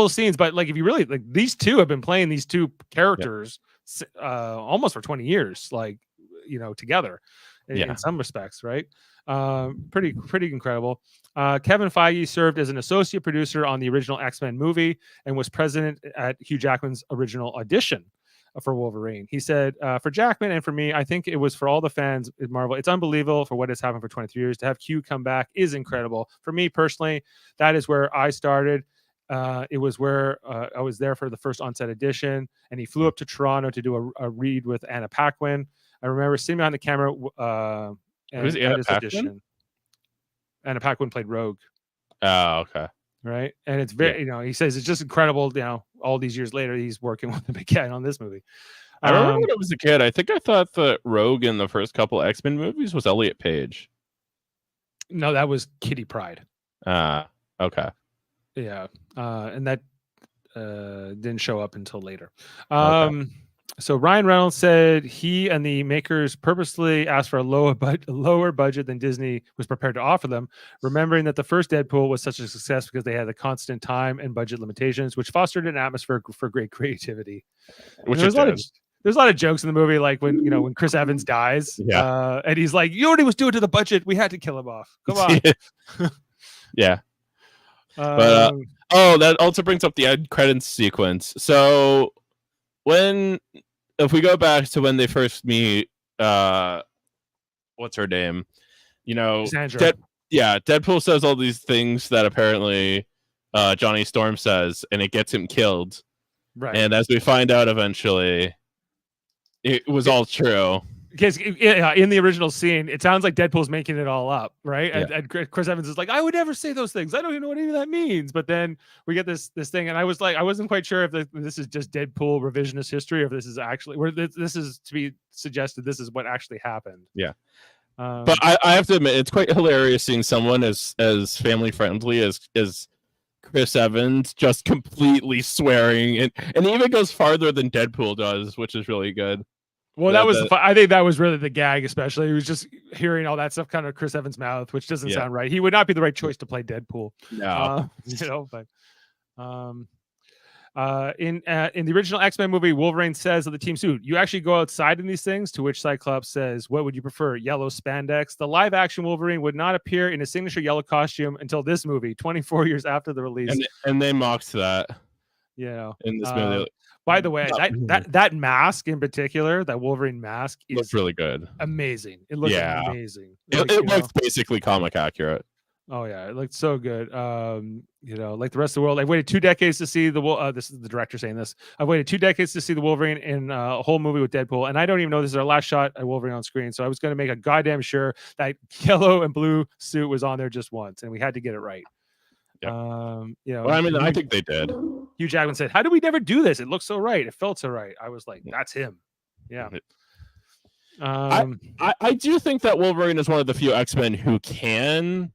of scenes. But like if you really like, these two have been playing these two characters almost for 20 years, like, you know, together in some respects, right? Pretty incredible. Kevin Feige served as an associate producer on the original X-Men movie and was present at Hugh Jackman's original audition for Wolverine. He said, for Jackman and for me, I think it was for all the fans at Marvel. It's unbelievable for what has happened for 23 years. To have Hugh come back is incredible. For me personally, that is where I started. It was where I was there for the first on-set edition, and he flew up to Toronto to do a read with Anna Paquin. I remember sitting behind the camera. Was Anna Paquin? Anna Paquin played Rogue. Oh, okay. Right, and it's very, you know, he says it's just incredible. You know, all these years later, he's working with him again on this movie. I remember when I was a kid, I think I thought the Rogue in the first couple X-Men movies was Elliot Page. No, that was Kitty Pryde. Okay. Yeah, and that didn't show up until later. Okay. So Ryan Reynolds said he and the makers purposely asked for a lower budget than Disney was prepared to offer them, remembering that the first Deadpool was such a success because they had the constant time and budget limitations, which fostered an atmosphere for great creativity. There's a lot of jokes in the movie, like when Chris Evans dies, and he's like, "You know what he was doing to the budget? We had to kill him off. Come on." Yeah. But that also brings up the end credits sequence. So if we go back to when they first meet, what's her name? You know, Deadpool says all these things that apparently Johnny Storm says, and it gets him killed. Right. And as we find out eventually, it was all true. Because in the original scene, it sounds like Deadpool's making it all up, right? Yeah. And Chris Evans is like, "I would never say those things. I don't even know what any of that means." But then we get this thing, and I was like, I wasn't quite sure if this is just Deadpool revisionist history, or if this is actually where this is to be suggested. This is what actually happened. Yeah. But I have to admit, it's quite hilarious seeing someone as family friendly as Chris Evans just completely swearing, and he even goes farther than Deadpool does, which is really good. Well, I think that was really the gag, especially. He was just hearing all that stuff kind of Chris Evans' mouth, which doesn't sound right. He would not be the right choice to play Deadpool. No. In the original X-Men movie, Wolverine says of the team suit, "You actually go outside in these things," to which Cyclops says, "What would you prefer, yellow spandex?" The live-action Wolverine would not appear in a signature yellow costume until this movie, 24 years after the release. And they mocked that. Yeah. In this movie. By the way, that mask in particular, that Wolverine mask, looks really good. Amazing. It looks amazing. It looks basically comic accurate. Oh yeah, it looked so good. Like the rest of the world, I've waited 2 decades to see this is the director saying this. I've waited 2 decades to see the Wolverine in a whole movie with Deadpool, and I don't even know this is our last shot at Wolverine on screen. So I was going to make a goddamn sure that yellow and blue suit was on there just once, and we had to get it right. Yep. Well, I mean, I think they did. Hugh Jackman said, "How did we never do this? It looks so right. It felt so right." I was like, "That's him." Yeah. I do think that Wolverine is one of the few X-Men who can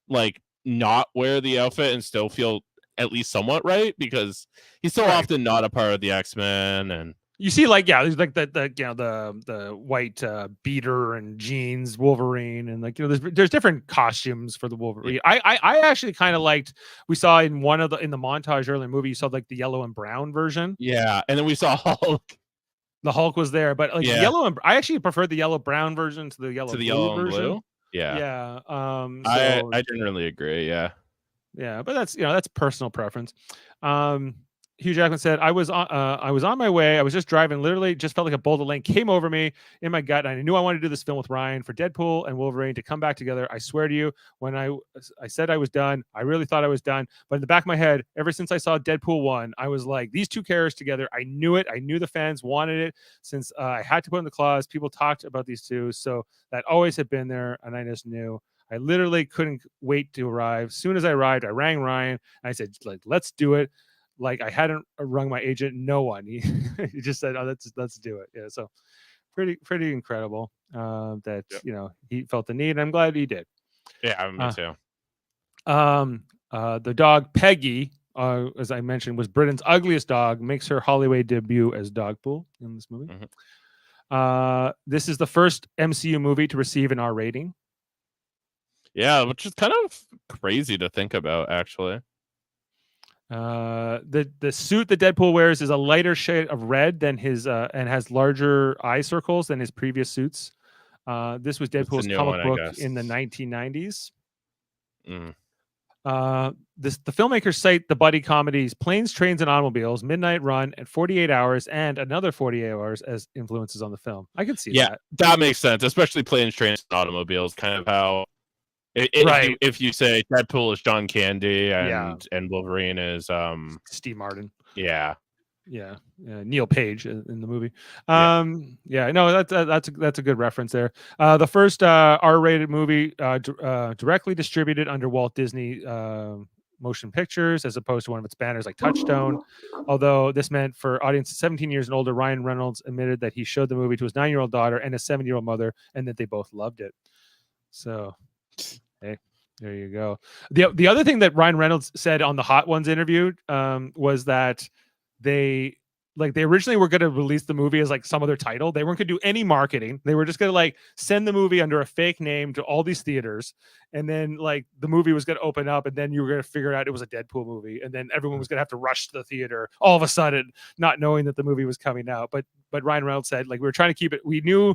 like not wear the outfit and still feel at least somewhat right, because he's so often not a part of the X-Men. And you see, there's like the white beater and jeans Wolverine, and there's different costumes for the Wolverine. Yeah. I actually kind of liked, we saw in in the montage earlier in the movie, you saw like the yellow and brown version. Yeah, and then we saw Hulk. The Hulk was there, but yellow and I actually preferred the yellow brown version to the yellow version. Blue? Yeah. Yeah. I generally agree. Yeah. Yeah, but that's personal preference. Hugh Jackman said, I was on my way. I was just driving, literally just felt like a bolt of lightning came over me in my gut. And I knew I wanted to do this film with Ryan for Deadpool and Wolverine to come back together. I swear to you, when I said I was done, I really thought I was done. But in the back of my head, ever since I saw Deadpool 1, I was like, these two characters together, I knew it. I knew the fans wanted it since I had to put in the clause. People talked about these two. So that always had been there. And I just knew. I literally couldn't wait to arrive. As soon as I arrived, I rang Ryan and I said, like, let's do it. Like I hadn't rung my agent, no one. He just said, "Oh, let's do it." Yeah, so pretty incredible that he felt the need. And I'm glad he did. Yeah, me too. The dog Peggy, as I mentioned, was Britain's ugliest dog. Makes her Hollywood debut as Dogpool in this movie. This is the first MCU movie to receive an R rating. Yeah, which is kind of crazy to think about, actually. The suit that Deadpool wears is a lighter shade of red than his and has larger eye circles than his previous suits. This was Deadpool's comic book in the 1990s. The filmmakers cite the buddy comedies Planes, Trains, and Automobiles, Midnight Run, and 48 Hours, and another 48 Hours as influences on the film. I can see that. That makes sense, especially Planes, Trains, and Automobiles. Kind of how, if you say Deadpool is John Candy and Wolverine is Steve Martin. Yeah. Neil Page in the movie. No, that's a good reference there. The first R-rated movie directly distributed under Walt Disney Motion Pictures, as opposed to one of its banners like Touchstone. Although this meant for audiences 17 years and older, Ryan Reynolds admitted that he showed the movie to his 9-year-old daughter and his 7-year-old mother, and that they both loved it. So, hey, there you go. The other thing that Ryan Reynolds said on the Hot Ones interview was that they originally were going to release the movie as like some other title. They weren't going to do any marketing. They were just going to like send the movie under a fake name to all these theaters. And then like the movie was going to open up and then you were going to figure out it was a Deadpool movie. And then everyone was going to have to rush to the theater all of a sudden, not knowing that the movie was coming out. But Ryan Reynolds said, like, we were trying to keep it. We knew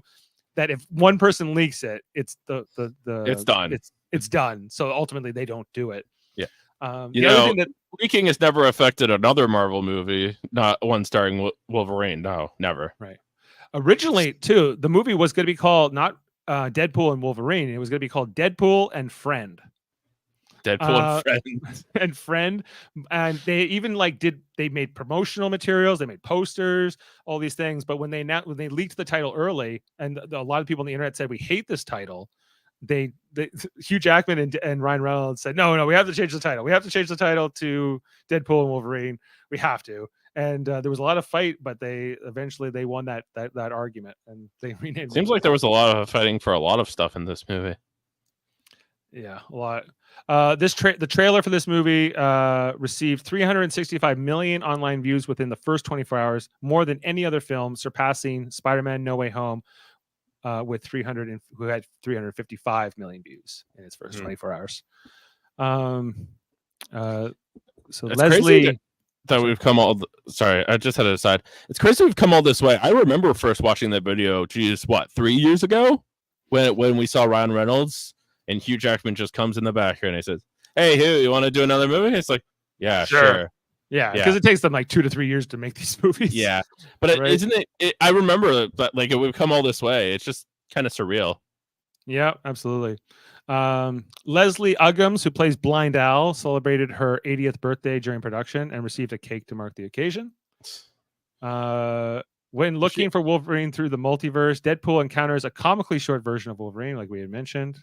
that if one person leaks it, it's it's done. It's done. So ultimately they don't do it. Yeah. The other thing that leaking has never affected another Marvel movie, not one starring Wolverine. No, never. Right. Originally, too, the movie was going to be called not Deadpool and Wolverine. It was going to be called Deadpool and Friend. Deadpool and Friend. And Friend. And they even they made promotional materials, they made posters, all these things. But when they leaked the title early, and a lot of people on the internet said, we hate this title. Hugh Jackman and Ryan Reynolds said, no, we have to change the title. We have to change the title to Deadpool and Wolverine. We have to. And there was a lot of fight, but they eventually won that argument and they renamed. Seems like there was a lot of fighting for a lot of stuff in this movie. Yeah, a lot. The trailer for this movie received 365 million online views within the first 24 hours, more than any other film, surpassing Spider-Man: No Way Home. With who had 355 million views in its first 24 hours. So it's Leslie, that we've come all. Sorry, I just had to decide. It's crazy we've come all this way. I remember first watching that video. Geez, 3 years ago, when we saw Ryan Reynolds and Hugh Jackman just comes in the back here and he says, "Hey, Hugh, you want to do another movie?" It's like, yeah, sure. Yeah, because it takes them like 2 to 3 years to make these movies. Yeah, but right? Isn't it? I remember that we've come all this way. It's just kind of surreal. Yeah, absolutely. Leslie Uggams, who plays Blind Al, celebrated her 80th birthday during production and received a cake to mark the occasion. When looking for Wolverine through the multiverse, Deadpool encounters a comically short version of Wolverine, like we had mentioned.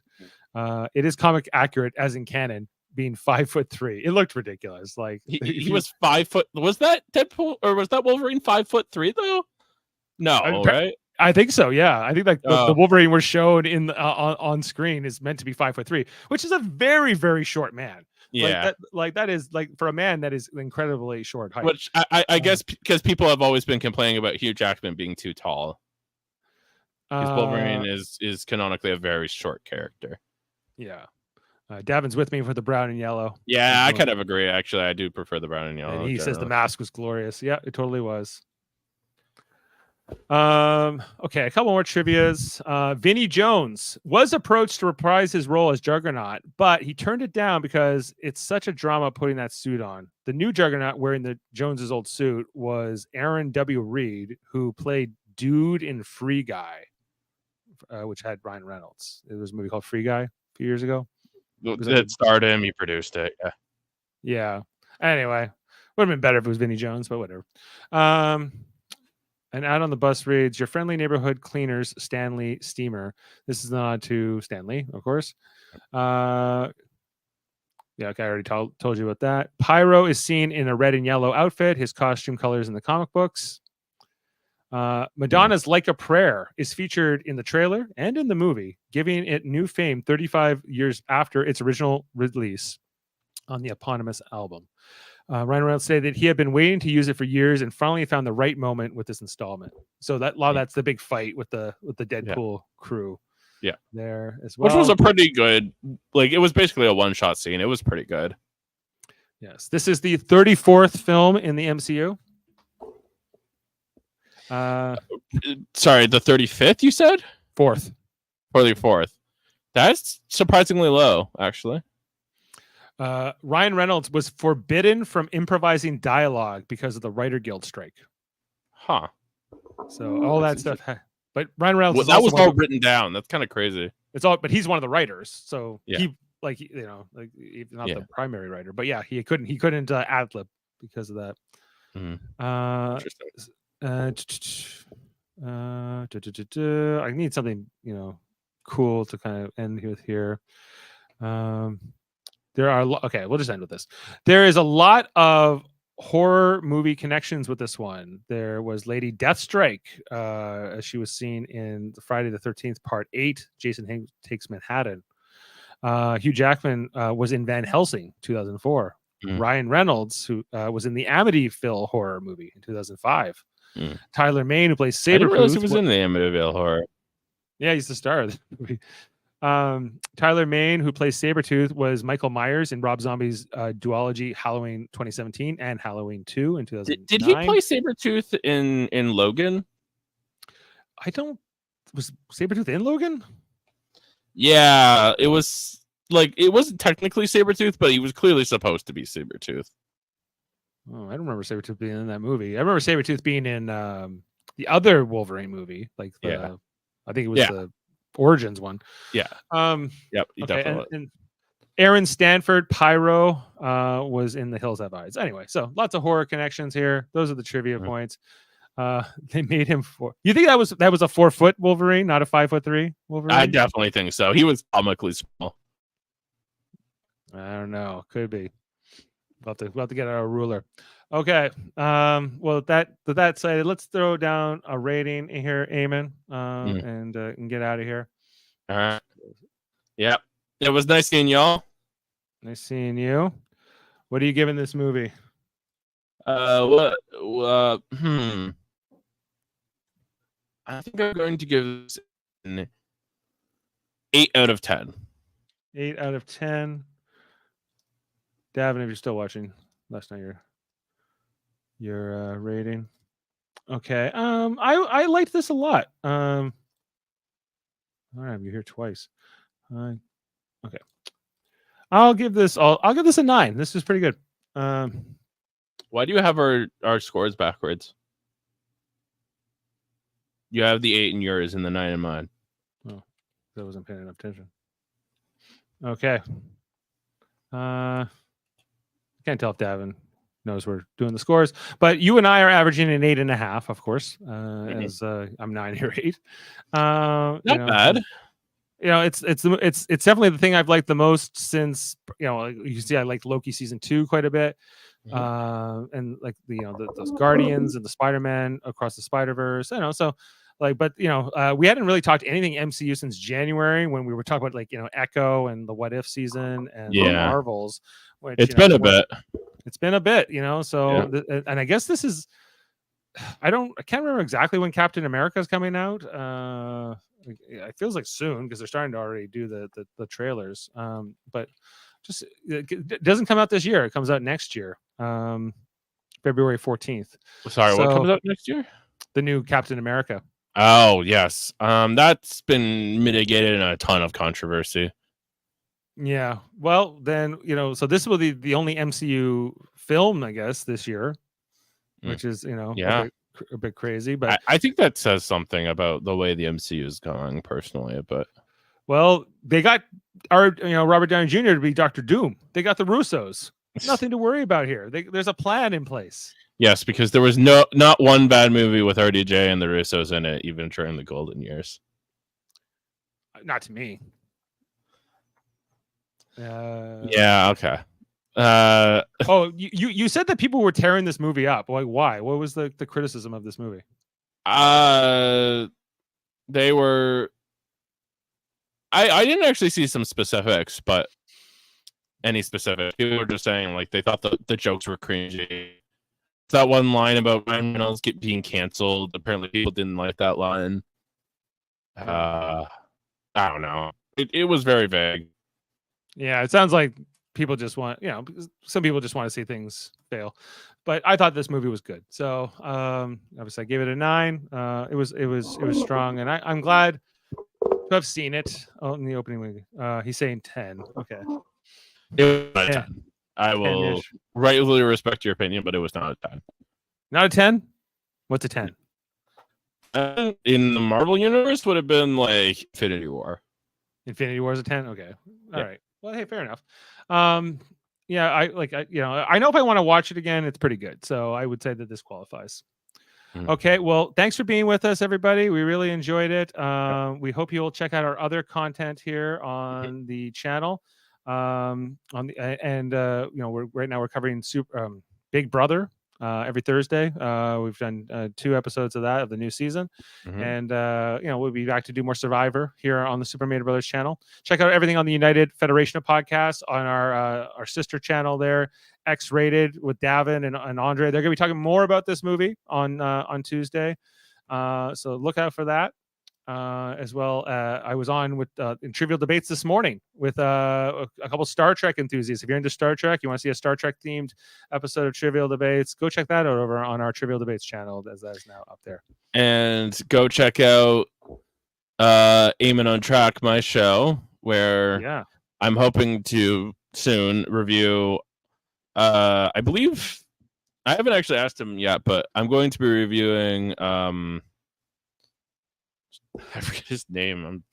It is comic accurate, as in canon, being 5'3". It looked ridiculous. Like he was 5 foot. Was that Deadpool or was that Wolverine 5'3" though? No, right? I think so. Yeah, I think the Wolverine we're shown in on screen is meant to be 5'3", which is a very, very short man. Yeah, that is for a man that is incredibly short height. Which I guess because people have always been complaining about Hugh Jackman being too tall. Because Wolverine is canonically a very short character. Yeah. Davin's with me for the brown and yellow. Yeah, I kind of agree. Actually, I do prefer the brown and yellow. And he says the mask was glorious. Yeah, it totally was. Okay, a couple more trivias. Vinnie Jones was approached to reprise his role as Juggernaut, but he turned it down because it's such a drama putting that suit on. The new Juggernaut wearing the Jones's old suit was Aaron W. Reed, who played Dude in Free Guy, which had Ryan Reynolds. It was a movie called Free Guy a few years ago. It starred him. He produced it. Yeah. Yeah. Anyway, would have been better if it was Vinnie Jones, but whatever. An ad on the bus reads, "Your friendly neighborhood cleaners, Stanley Steamer." This is not to Stanley, of course. Yeah, okay, I already told you about that. Pyro is seen in a red and yellow outfit, his costume colors in the comic books. Madonna's Like a Prayer is featured in the trailer and in the movie, giving it new fame 35 years after its original release on the eponymous album. Ryan Reynolds said that he had been waiting to use it for years and finally found the right moment with this installment. So that's the big fight with the Deadpool crew. Yeah, there as well. Which was a pretty good, like it was basically a one-shot scene. It was pretty good. Yes, this is the 34th film in the MCU. Sorry, the 35th. You said 4th. 44th. That's surprisingly low, actually. Ryan Reynolds was forbidden from improvising dialogue because of the Writer Guild strike. Huh. So all that stuff. But Ryan Reynolds, that was all written down. That's kind of crazy. It's all, but he's one of the writers, so yeah. he not the primary writer, but yeah, he couldn't ad lib because of that. Interesting. I need something cool to kind of end with here. There are okay. We'll just end with this. There is a lot of horror movie connections with this one. There was Lady Deathstrike, as she was seen in Friday the 13th Part 8. Jason Takes Manhattan. Hugh Jackman was in Van Helsing 2004. Ryan Reynolds, who was in the Amityville horror movie in 2005. Tyler Mane, who plays Sabretooth. I didn't realize he was in the Amityville horror. Yeah, he's the star of the movie. Tyler Mane, who plays Sabretooth, was Michael Myers in Rob Zombie's duology Halloween 2017 and Halloween 2 in 2009. Did he play Sabretooth in Logan? Was Sabretooth in Logan? Yeah, it was like it wasn't technically Sabretooth, but he was clearly supposed to be Sabretooth. Oh, I don't remember Sabretooth being in that movie. I remember Sabretooth being in the other Wolverine movie, like I think it was the Origins one. Yeah. Yep. Okay, and Aaron Stanford, Pyro, was in The Hills Have Eyes. Anyway, so lots of horror connections here. Those are the trivia points. They made him You think that was a 4-foot Wolverine, not a 5'3" Wolverine? I definitely think so. He was comically small. I don't know. Could be. We'll have to get our ruler. Okay. Well, that said, let's throw down a rating here, Eamon, and get out of here. All right. Yep. It was nice seeing y'all. Nice seeing you. What are you giving this movie? I think I'm going to give this an 8 out of 10. 8 out of 10. Davin, if you're still watching, last night your rating. Okay. I liked this a lot. All right, you're here twice. Okay. I'll give this a 9. This is pretty good. Why do you have our scores backwards? You have the 8 in yours and the 9 in mine. Oh, I wasn't paying enough attention. Okay. Can't tell if Davin knows we're doing the scores, but you and I are averaging an 8.5, of course. As I'm 9, you're 8. Not bad. It's definitely the thing I've liked the most since you see I liked Loki season 2 quite a bit. And like those Guardians and the Spider-Man Across the Spider-Verse, so but we hadn't really talked anything MCU since January when we were talking about Echo and the What If season and the Marvels. Which, it's been a bit. It's been a bit, so and I guess this is I can't remember exactly when Captain America is coming out. It feels like soon because they're starting to already do the trailers. But just it doesn't come out this year. It comes out next year, February 14th. Sorry, what comes out next year? the new Captain America. Oh yes, that's been mitigated in a ton of controversy. Yeah, well then, so this will be the only MCU film, I guess, this year, which is yeah, a bit crazy. But I think that says something about the way the MCU is going, personally. But well, they got Robert Downey Jr. to be Dr. Doom. They got the Russos. Nothing to worry about here. There's a plan in place. Yes, because there was not one bad movie with RDJ and the Russos in it, even during the golden years. Not to me. Yeah. Okay. Oh, you said that people were tearing this movie up. Like, why? What was the criticism of this movie? They were. I didn't actually see some specifics, but any specific. People were just saying like they thought the jokes were cringy. That one line about Ryan Reynolds being canceled. Apparently, people didn't like that line. I don't know. It was very vague. Yeah, it sounds like people just want, some people just want to see things fail. But I thought this movie was good. So obviously, I gave it a 9. It was strong, and I'm glad to have seen it in the opening movie. He's saying 10. Okay. It was not a 10. I will rightly respect your opinion, but it was not a 10. Not a 10? What's a 10? In the Marvel universe, would have been like Infinity War. Infinity War is a 10? Okay. All right. Well, hey, fair enough. Yeah, I know if I want to watch it again, it's pretty good. So I would say that this qualifies. Okay, well, thanks for being with us, everybody. We really enjoyed it. We hope you'll check out our other content here on the channel. We're right now we're covering Big Brother every Thursday. We've done 2 episodes of that of the new season, and we'll be back to do more Survivor here on the Super Mario Brothers channel. Check out everything on the United Federation of Podcasts on our sister channel there, X-Rated with Davin and Andre. They're going to be talking more about this movie on Tuesday, so look out for that. As well, I was on with in Trivial Debates this morning with a couple Star Trek enthusiasts. If you're into Star Trek, you want to see a Star Trek themed episode of Trivial Debates, go check that out over on our Trivial Debates channel, as that is now up there. And go check out Eamon on Track, my show, where I'm hoping to soon review. I believe I haven't actually asked him yet, but I'm going to be reviewing. I forget his name.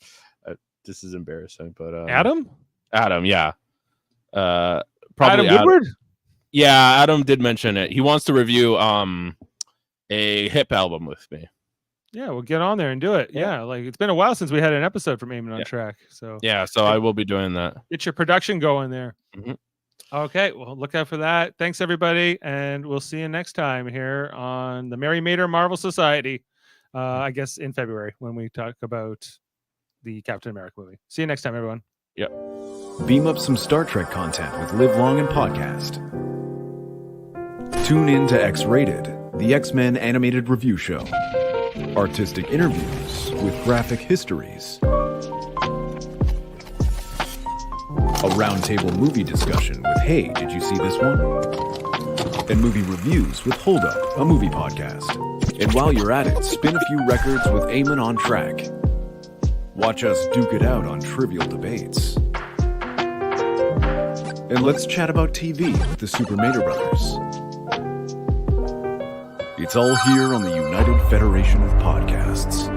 This is embarrassing, but Adam, yeah, probably Adam Woodward. Yeah, Adam did mention it. He wants to review a hip album with me. Yeah, we'll get on there and do it. Yeah, like it's been a while since we had an episode from Eamon on Track. So I will be doing that. Get your production going there. Okay, well, look out for that. Thanks, everybody, and we'll see you next time here on the Mary Mater Marvel Society. I guess in February when we talk about the Captain America movie. See you next time, everyone. Yep. Beam up some Star Trek content with Live Long and Podcast. Tune in to X-Rated, the X-Men animated review show. Artistic interviews with graphic histories. A roundtable movie discussion with Hey, did you see this one? And movie reviews with Hold Up, a movie podcast. And while you're at it, spin a few records with Eamon on Track. Watch us duke it out on Trivial Debates. And let's chat about TV with the Super Mario Brothers. It's all here on the United Federation of Podcasts.